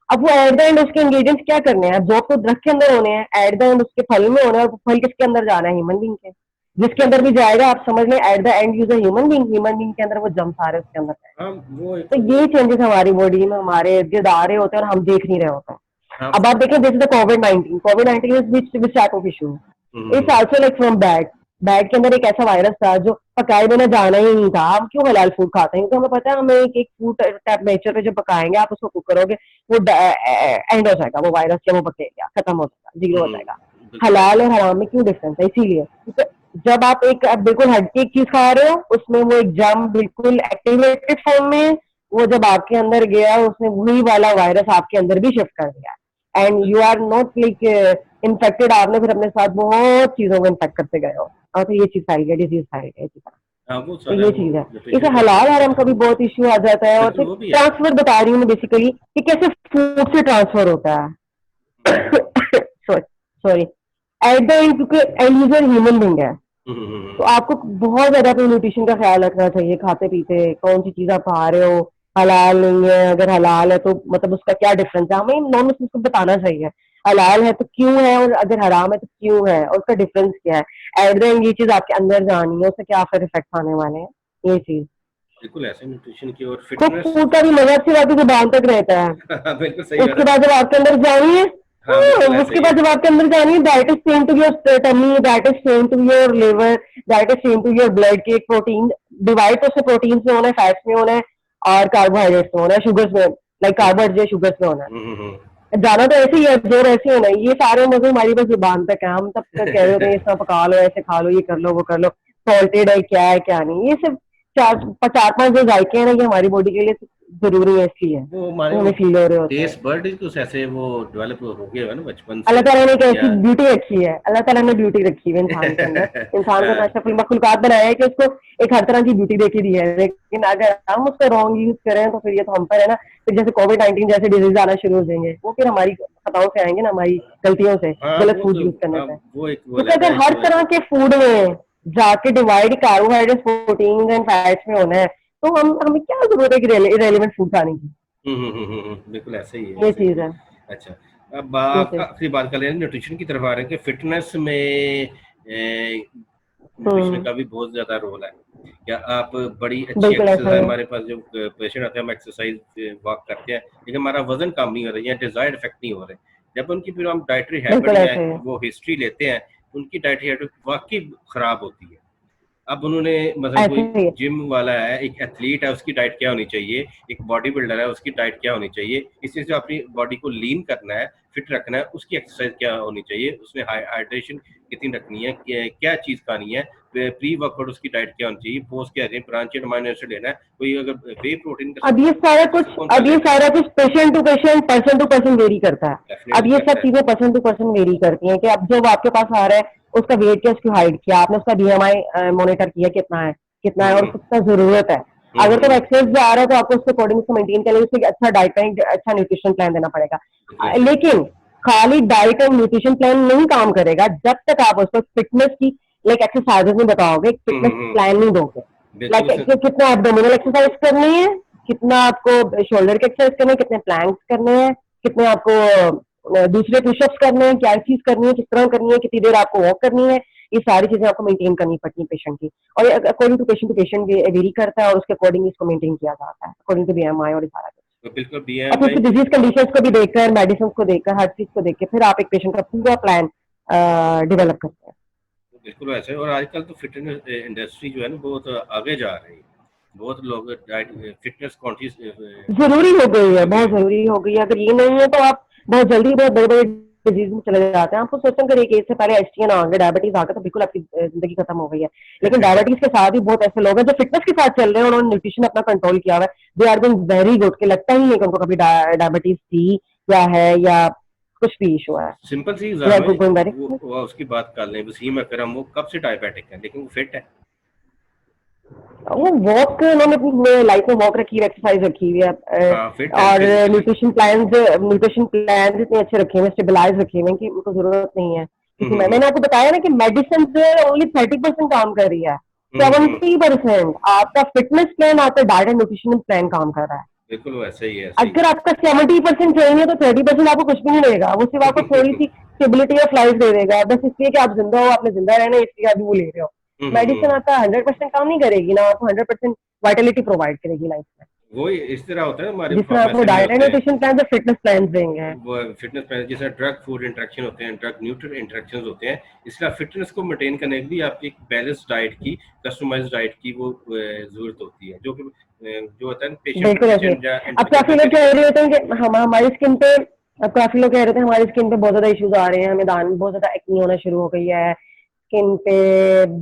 अब वो एट द एंड उसके इंग्रेडिएंट्स क्या करने हैं, जो तो दरख्त के अंदर होने हैं, एट द एंड उसके फल में होने हैं, और वो फल किसके अंदर जाना है, ह्यूमन बींग के। जिसके अंदर भी जाएगा आप समझ लें eight the end user human being, human being के अंदर वो जम सारे उसके अंदर जाएगा। हाँ वो एक तो ये चेंजेस हमारी बॉडी में हमारे इर्द गिर्द आ रहे होते हैं और हम देख नहीं रहे होते हैं। हाँ अब आप देखें, this is the Covid 19, Covid 19 is which type of issue, it's hmm, also like from bat. Bat के अंदर एक ऐसा वायरस था जो पकाए बिना जाना ही नहीं था। हम क्यों हलाल फूड खाते हैं, क्योंकि हमें पता है हमें एक फूड टेम्परेचर पे जब पकाएंगे, आप उसको कुक करोगे, वो एंड हो जाएगा, वो वायरस या वो बैक्टीरिया खत्म हो जाएगा, जीरो हो जाएगा। बिल्कुल हलाल ऐसा और ही। हराम में क्यों डिफरेंस है, इसीलिए क्योंकि जब आप अब बिल्कुल हटके एक चीज खा रहे हो, उसमें वो एक जर्म बिल्कुल एक्टिवेटेड फॉर्म में है, वो जब आपके अंदर गया उसने वही वाला वायरस आपके अंदर भी शिफ्ट कर दिया, and you are not like infected, आपने फिर अपने साथ बहुत चीजों को इन्फेक्ट करते गए हो, और तो ये चीज फैल गया, डिजीज फैल गया इसी तरह। हाँ वो तो सारा ये वो चीज है, इसे न्यूट्रिशन का हलाल इम्पोर्टेंस हराम का है। भी बहुत इश्यू आ जाता है। और बिल्कुल फिर वो भी है। ट्रांसफर बता रही हूँ मैं बेसिकली कि कैसे फूड से ट्रांसफर होता हम्म, है। सॉरी, एट द एंड क्योंकि एंड यूजर ह्यूमन बींग है, हम्म, तो आपको बहुत ज्यादा अपने न्यूट्रिशन का ख्याल रखना चाहिए, खाते पीते कौन सी चीज आप खा रहे हो, हलाल नहीं है, अगर हलाल है तो मतलब उसका क्या डिफरेंस है, हमें नॉन मुस्लिम को बताना चाहिए। हलाल है तो क्यों है, और अगर हराम है तो क्यों है, और उसका डिफरेंस क्या है। एट द एंड ये चीज आपके अंदर जानी है, उससे क्या फिर इफेक्ट आने वाले हैं, ये चीज। बिल्कुल ऐसे न्यूट्रिशन की और तो फिटनेस। फूड का भी मजा अच्छी बात है, जुबान तक रहता है। बिल्कुल सही बात उसके है। बाद जब आपके अंदर जानी है, हाँ बिल्कुल ऐसे उसके ही बाद है। जब आपके अंदर जानी है, that is same to your tummy, that is same to your liver, that is same to your blood के। एक प्रोटीन डिवाइड तो उससे प्रोटीन में होना है, फैट्स में होना है, और कार्बोहाइड्रेट्स में होना है, शुगर्स में, लाइक हम्म, कार्बोहाइड्रेट शुगर्स में होना है। हम्म। जाना तो ऐसे ही है, जोर ऐसे ही होना है, ये सारे मजे हमारी बस जुबान तक है, हम तब तक कह रहे होते हैं इस तरह पका लो, ऐसे खा लो, ये कर लो, वो कर लो, सॉल्टेड है, क्या है क्या नहीं, ये सब चार चार पांच जो जायके हैं ना, ये हमारी बॉडी के लिए जरूरी है, इसलिए वो हमारे जो वो हमें फील हो रहे होते हैं। टेस्ट बर्ड कुछ ऐसे वो डेवलप हो गए हो ना बचपन अल्लाह से। ताला ने एक ऐसी या ब्यूटी रखी है, अल्लाह ताला ने ब्यूटी रखी है इंसान के अंदर, इंसान को हाँ, ऐसा मखलूकात बनाया है कि उसको एक हर तरह की ब्यूटी देके दी है, लेकिन अगर हम उसका रॉन्ग यूज करें तो फिर ये तो हम पर है ना। फिर जैसे कोविड 19 जैसे डिजीज आना शुरू हो जाएंगे, वो फिर हमारी खताओं से आएंगे ना, हमारी गलतियों से, हाँ गलत वो फूड तो यूज करने हाँ से। वो एक वो क्योंकि अलग अगर हर इशू है। तरह के फूड में जाके divide carbohydrate protein and fats में होना है, तो हम हमें क्या जरूरत है कि इरेलीवेंट फूड खाने की। बिल्कुल ऐसे ही है, ये ऐसे ही चीज है। है। अच्छा, अब ये आपका चीज। आखिरी बात कर रहे हैं न्यूट्रिशन की तरफ आ रहे हैं कि फिटनेस में न्यूट्रिशन हम्म। का भी बहुत ज़्यादा रोल है। क्या आप बड़ी अच्छी बिल्कुल ऐसा एक्सरसाइज, ही है। हमारे पास जो पेशेंट आते हैं, हम एक्सरसाइज वॉक करते हैं लेकिन हमारा वजन कम नहीं हो रहा है या डिजायर्ड इफेक्ट नहीं हो रहे, जब उनकी फिर हम डाइटरी बिल्कुल हैबिट या ऐसा ही है। वो हिस्ट्री लेते हैं, उनकी डाइटरी हैबिट वाकई खराब होती है। अब उन्होंने मतलब ऐसा कोई ही है। जिम वाला है, एक एथलीट है, उसकी डाइट क्या होनी चाहिए, एक बॉडी बिल्डर है, उसकी डाइट क्या होनी चाहिए, इससे जो अपनी बॉडी को लीन करना है, फिट रखना है, उसकी एक्सरसाइज क्या होनी चाहिए, उसमें हाइड्रेशन कितनी रखनी है, क्या चीज़ खानी है, प्री वर्कआउट उसकी डाइट क्या होनी चाहिए, पोस्ट क्या है, ब्रांचेड अमाइनो एसिड लेना है, कोई अगर वे प्रोटीन का अब ये सारा कुछ सिस्टम कौन सा अब ये लेना है। सारा कुछ patient to patient, person to person vary करता है। अब डेफिनेटली ये सब करता है। चीजें पर्सन टू पर्सन वेरी करती हैं कि अब जब आपके पास आ रहा है, उसका वेट क्या, उसकी हाइट क्या, आपने उसका बीएमआई मॉनिटर किया कितना है और हम्म, कितना जरूरत है। अगर तो एक्सरसाइज जा रहा है तो आपको उसके अकॉर्डिंग उसको मेंटेन करने के लिए अच्छा डाइट प्लान, अच्छा न्यूट्रिशन प्लान देना पड़ेगा। बिल्कुल ऐसे ही। लेकिन खाली डाइट और न्यूट्रिशन प्लान नहीं काम करेगा जब तक आप उसको फिटनेस की लाइक एक्सरसाइजेज नहीं बताओगे, फिटनेस प्लान नहीं दोगे। बिल्कुल लाइक कितना एब्डोमिनल एक्सरसाइज करनी है, कितना आपको शोल्डर के एक्सरसाइज करने हैं, कितने प्लैंक्स करने हैं, कितने आपको दूसरे पुशअप्स करने हैं, क्या चीज करनी है, किस तरह करनी है, कितनी देर आपको वॉक करनी है, ये सारी चीजें आपको मेंटेन करनी पड़ती है पेशेंट की। और अकॉर्डिंग टू पेशेंट वेरी करता है, और उसके अकॉर्डिंग इसको मेंटेन किया जाता है, अकॉर्डिंग टू बीएमआई और ये सारा कुछ। तो बिल्कुल और फिर बीएमआई। डिजीज कंडीशंस को भी देखकर, मेडिसिन को देखकर, हर चीज को देख के फिर आप एक पेशेंट का पूरा प्लान डेवलप करते हैं। बिल्कुल वैसे, और आजकल तो फिटनेस इंडस्ट्री जो है ना बहुत आगे जा रही है। बहुत लोग डाइट फिटनेस कॉन्शियस जरूरी हो गई है, हो गए बहुत हैं। जरूरी हो गई है। अगर ये नहीं है तो आप बहुत जल्दी बहुत बड़े बड़े डिजीज में चले जाते हैं। आपको सोचना करिए कि इससे पहले एसटीएन आ गए, डायबिटीज आ गए, तो बिल्कुल आपकी जिंदगी खत्म हो गई है। लेकिन डायबिटीज के साथ भी बहुत ऐसे लोग हैं जो फिटनेस के साथ चल रहे हैं, उन्होंने न्यूट्रिशन अपना कंट्रोल किया हुआ है, they are doing very good, कि लगता ही नहीं कि उनको कभी डायबिटीज थी या है या कुछ भी इशू है। सिंपल सी दे एग्जाम आर है। Going very. वो उसकी बात कर लें, वसीम अकरम वो कब से डायबिटिक है लेकिन वो फिट है। वो वॉक उन्होंने अपनी लाइफ में वॉक रखी है, एक्सरसाइज रखी हुई है, हाँ फिट है और फिजिकली। न्यूट्रिशन प्लान इतने अच्छे रखे हुए, स्टेबलाइज रखे हुए हैं कि उनको जरूरत नहीं है। क्योंकि हम्म मैंने आपको बताया ना कि मेडिसिन जो है ओनली 30% काम कर रही है, हम्म। 70% आपका फिटनेस प्लान, आपका डाइट एंड न्यूट्रिशन प्लान काम कर रहा है। बिल्कुल वैसे ही है, सही अगर है। आपका 70% चाहिए तो 30% आपको कुछ भी नहीं देगा, वो सिर्फ आपको थोड़ी सी स्टेबिलिटी ऑफ लाइफ दे देगा, बस इसलिए कि आप जिंदा हो, आपने जिंदा रहना है, इसलिए आप वो ले रहे हो। मेडिसिन हम्म। आपका 100% काम नहीं करेगी ना, आपको 100% वाइटलिटी प्रोवाइड करेगी लाइफ में, वो इस तरह होता है, हमारे जिस तरह आपको फार्मेसी में डाइट एंड होते हैं न्यूट्रिशन प्लान और फिटनेस प्लान देंगे। वो फिटनेस प्लान, जैसे ड्रग फूड इंटरेक्शन होते हैं, ड्रग न्यूट्रिएंट इंटरेक्शंस होते हैं। इसलिए फिटनेस को मेंटेन करने के लिए आपकी एक बैलेंस डाइट की, कस्टमाइज्ड डाइट की वो जरूरत होती है, जो कि जो होता है पेशेंट टू बिल्कुल ऐसे ही। पेशेंट या अब इंडिविजुअल काफी लोग वेरी कह रहे करता होते हैं कि हमारी स्किन पे, अब काफी लोग कह रहे थे हमारी स्किन पे बहुत ज्यादा इश्यूज आ रहे हैं, हमें दान बहुत ज्यादा एक्ने होना शुरू हो गई है, स्किन पे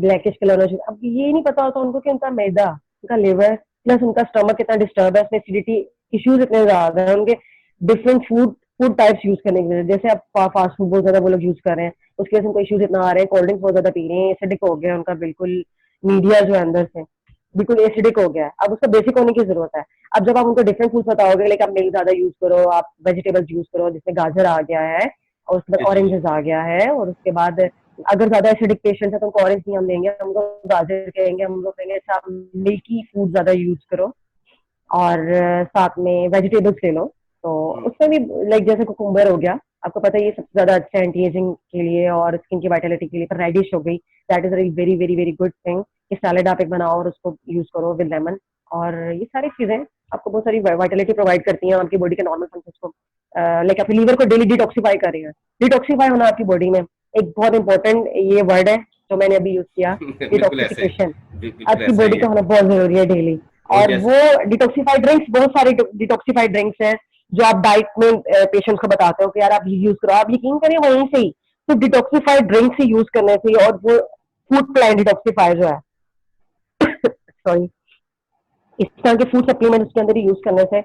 ब्लैकिश कलर होना शुरू। अब ये नहीं पता होता उनको कि उनका मैदा, उनका लिवर प्लस उनका स्टमक कितना डिस्टर्ब है, उसमें एसिडिटी इश्यूज इतने ज्यादा है, उनके डिफरेंट फूड टाइप्स यूज करने की वजह से। जैसे आप फास्ट फूड बहुत ज्यादा वो लोग यूज कर रहे हैं, उसकी वजह से उनको इश्यूज इतना आ रहे हैं, कोल्ड ड्रिंक्स बहुत ज्यादा पी रहे हैं, एसिडिक हो गया उनका बिल्कुल, मीडिया जो है अंदर से बिल्कुल एसिडिक हो गया है। अब उसका बेसिक होने की जरूरत है। अब जब आप उनको डिफरेंट फूड बताओगे, लाइक आप मिल्क ज्यादा यूज करो, आप वेजिटेबल्स यूज करो, जिसमें गाजर आ गया है और उसके जी बाद जी जी। ऑरेंजेस आ गया है, और उसके बाद अगर ज्यादा एसिडिक पेशेंट है तो उनको ऑरेंज नहीं हम देंगे, हमको गाजर कहेंगे, हम लोग कहेंगे अच्छा आप मिल्की फूड ज्यादा यूज करो, और साथ में वेजिटेबल्स ले लो। तो हम्म, उसमें भी लाइक जैसे कुकुम्बर हो गया, आपको पता है ये सबसे ज्यादा अच्छा एंटी एजिंग के लिए और स्किन की वाइटलिटी के लिए। पर रेडिश हो गई, that is very very very good thing, कि सैलेड आप एक बनाओ और उसको यूज करो विद लेमन। और ये सारी चीजें आपको बहुत सारी वाइटलिटी प्रोवाइड करती हैं, आपकी बॉडी के नॉर्मल फंक्शंस को, लाइक आपके लीवर को डेली डिटॉक्सीफाई कर रही है। डिटॉक्सीफाई होना आपकी बॉडी में एक बहुत इंपॉर्टेंट ये वर्ड है जो मैंने अभी यूज किया, बिल्कुल ऐसे डिटॉक्सिफिकेशन। बिल्कुल आपकी ऐसा बॉडी ही का है। होना बहुत जरूरी है डेली। और और जैसे वो डिटॉक्सिफाइड ड्रिंक्स, बहुत सारे डिटॉक्सिफाइड ड्रिंक्स हैं जो आप डाइट में पेशेंट्स को बताते हो कि यार आप ये यूज करो, आप यकीन करिए वहीं से ही, तो डिटॉक्सिफाइड ड्रिंक्स ही यूज करने से, और वो फूड प्लान डिटॉक्सिफायर जो है सॉरी, इस तरह के फूड सप्लीमेंट उसके अंदर ही यूज करने से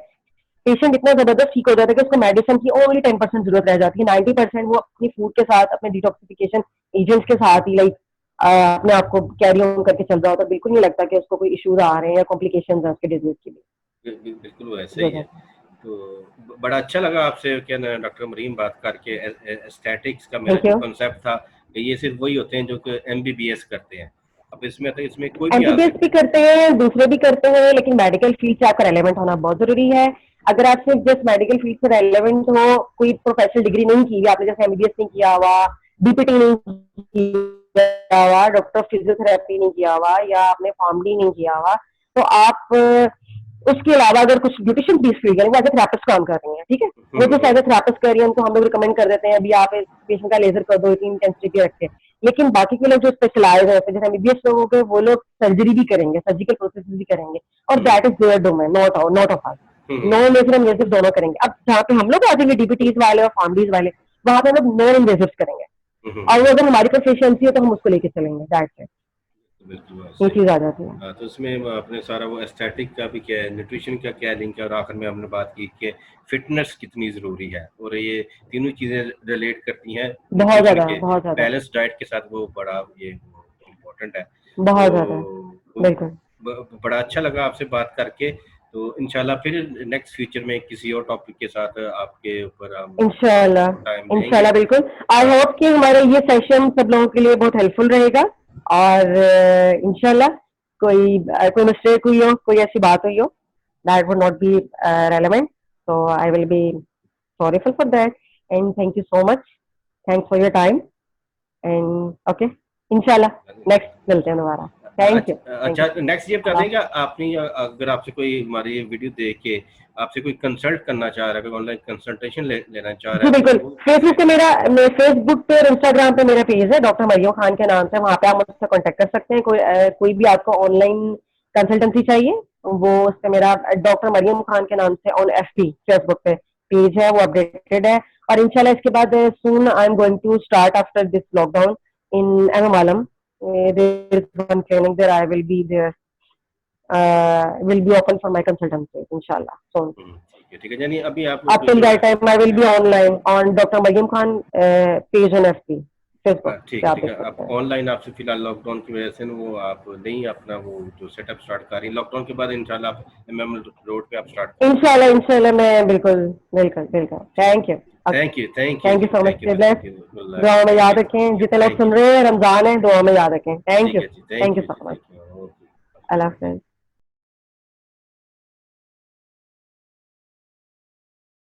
पेशेंट इतना जबरदस्त ठीक हो जाता है कि उसको मेडिसिन की ओनली 10% जरूरत रह जाती है, 90% वो अपनी फूड के साथ, अपने डिटॉक्सिफिकेशन एजेंट्स के साथ ही लाइक अपने आप को कैरी ऑन करके चल रहा होता है। बिल्कुल नहीं लगता कि उसको कोई इश्यूज आ रहे हैं या कॉम्प्लिकेशन है उसके डिजीज के बिल्कुल वैसे ही लिए। है। तो बड़ा अच्छा लगा आपसे क्या ना डॉक्टर मरीम बात करके। एस्थेटिक्स का मेरा थैंक जो यू। कॉन्सेप्ट था कि ये सिर्फ वही होते हैं जो कि एमबीबीएस करते हैं। अब इसमें तो इसमें कोई भी आ एमबीबीएस सकता भी है। करते हैं, दूसरे भी करते हैं, लेकिन मेडिकल फील्ड से आपका रेलेवेंट होना बहुत जरूरी है। अगर आप सिर्फ जस्ट मेडिकल फील्ड से रेलेवेंट हो, कोई प्रोफेशनल डिग्री नहीं की हुई, आपने जैसे एमबीबीएस नहीं किया हुआ, डीपीटी नहीं किया हुआ, डॉक्टर ऑफ फिजियोथेरेपी नहीं किया हुआ, या आपने फार्मडी नहीं किया हुआ, तो आप उसके अलावा अगर कुछ beautician please field as a therapist काम कर रही हैं, ठीक है, वो जैसे एज ए थेरापिस्ट कर रही है, उनको हम लोग रिकमेंड कर देते हैं अभी आप इस पेशेंट का लेजर कर दो, इतनी इंटेंसिटी रख के। लेकिन बाकी के लोग जो स्पेशलाइज है, जैसे एमबीबीएस लोग हो गए, वो लोग सर्जरी भी करेंगे, सर्जिकल प्रोसेस भी करेंगे, और that is there domain, not of us. Non invasive और इन्वेसिव दोनों करेंगे। अब जहाँ पे हम लोग आ जाएंगे डीपीटीज वाले और फार्मडीज वाले, वहां पे हम लोग नॉन इन्वेसिव करेंगे, और वो अगर हमारी प्रोफिशिएंसी है तो हम उसको लेके चलेंगे, दैट्स इट। बिल्कुल ये वैसे ही। चीज आ जाती है। हाँ, तो इसमें अपने सारा वो एस्थेटिक का भी क्या है, न्यूट्रिशन का क्या लिंक है, और आखिर में हमने बात की कि फिटनेस कितनी ज़रूरी है, और ये तीनों चीज़ें रिलेट करती हैं बहुत न्यूट्रिशन ज्यादा, के बहुत ज्यादा, बैलेंस डाइट के साथ। वो बड़ा ये इम्पोर्टेंट है। बहुत ज्यादा, तो बिल्कुल। बड़ा अच्छा लगा आपसे बात करके। तो इंशाल्लाह फिर नेक्स्ट फ्यूचर में किसी और टॉपिक के साथ आपके ऊपर हम टाइम इंशाल्लाह लेंगे। इंशाल्लाह बिल्कुल। आई हाँ, होप कि हमारा ये सेशन सब लोगों के लिए बहुत हेल्पफुल रहेगा, और इंशाल्लाह कोई मिस्टेक हुई हो, कोई ऐसी बात हुई हो that would not be relevant, so I will be sorryful for that, and thank you so much, thanks for your time, and okay, इंशाल्लाह नेक्स्ट मिलते हैं दोबारा। Thank you. अच्छा, नेक्स्ट ये बता देंगे आपने, अगर आपसे कोई हमारी ये वीडियो देख के आपसे कोई कंसल्ट करना चाह रहा है, कोई ऑनलाइन कंसल्टेशन लेना चाह रहा जी है, तो बिल्कुल, वो फेसबुक पे कैसे? फेसबुक पे और इंस्टाग्राम पे मेरा पेज है डॉक्टर मरियम खान के नाम से, वहाँ पे आप मुझसे कांटेक्ट कर सकते हैं। कोई भी आपको ऑनलाइन कंसल्टेंसी चाहिए, वो उस पे मेरा डॉक्टर मरियम खान के नाम से ऑन एफबी फेसबुक पे पेज है, वो अपडेटेड है। और इंशाल्लाह इसके बाद soon I am going to start after this lockdown in M Alam, there is one clinic there I will be there, will be open for my consultancy inshallah soon. ठीक है, यानी अभी आप Up till that time I will be online on Dr. Mariam Khan page on FB Facebook ठीक पे है आप ठीक देख है, आप सकते हैं। ऑनलाइन आपसे फिलहाल लॉकडाउन की वजह से ना वो आप नहीं अपना वो जो सेटअप स्टार्ट कर रही हैं, लॉकडाउन के बाद इंशाल्लाह आप एमएम रोड पे आप स्टार्ट कर देंगे। इंशाल्लाह इंशाल्लाह मैं बिल्कुल बिल्कुल बिल्कुल। Thank you, thank thank you you so much, thank you bless. Thank you, दुआ में याद रखें, थैंक यू जितने लोग थैंक सुन यू रहे हैं रमजान है, दुआ में याद रखें। थैंक ठीक यू, है जी, थैंक यू जी so much. Thank you, okay. अल्लाह हाफिज।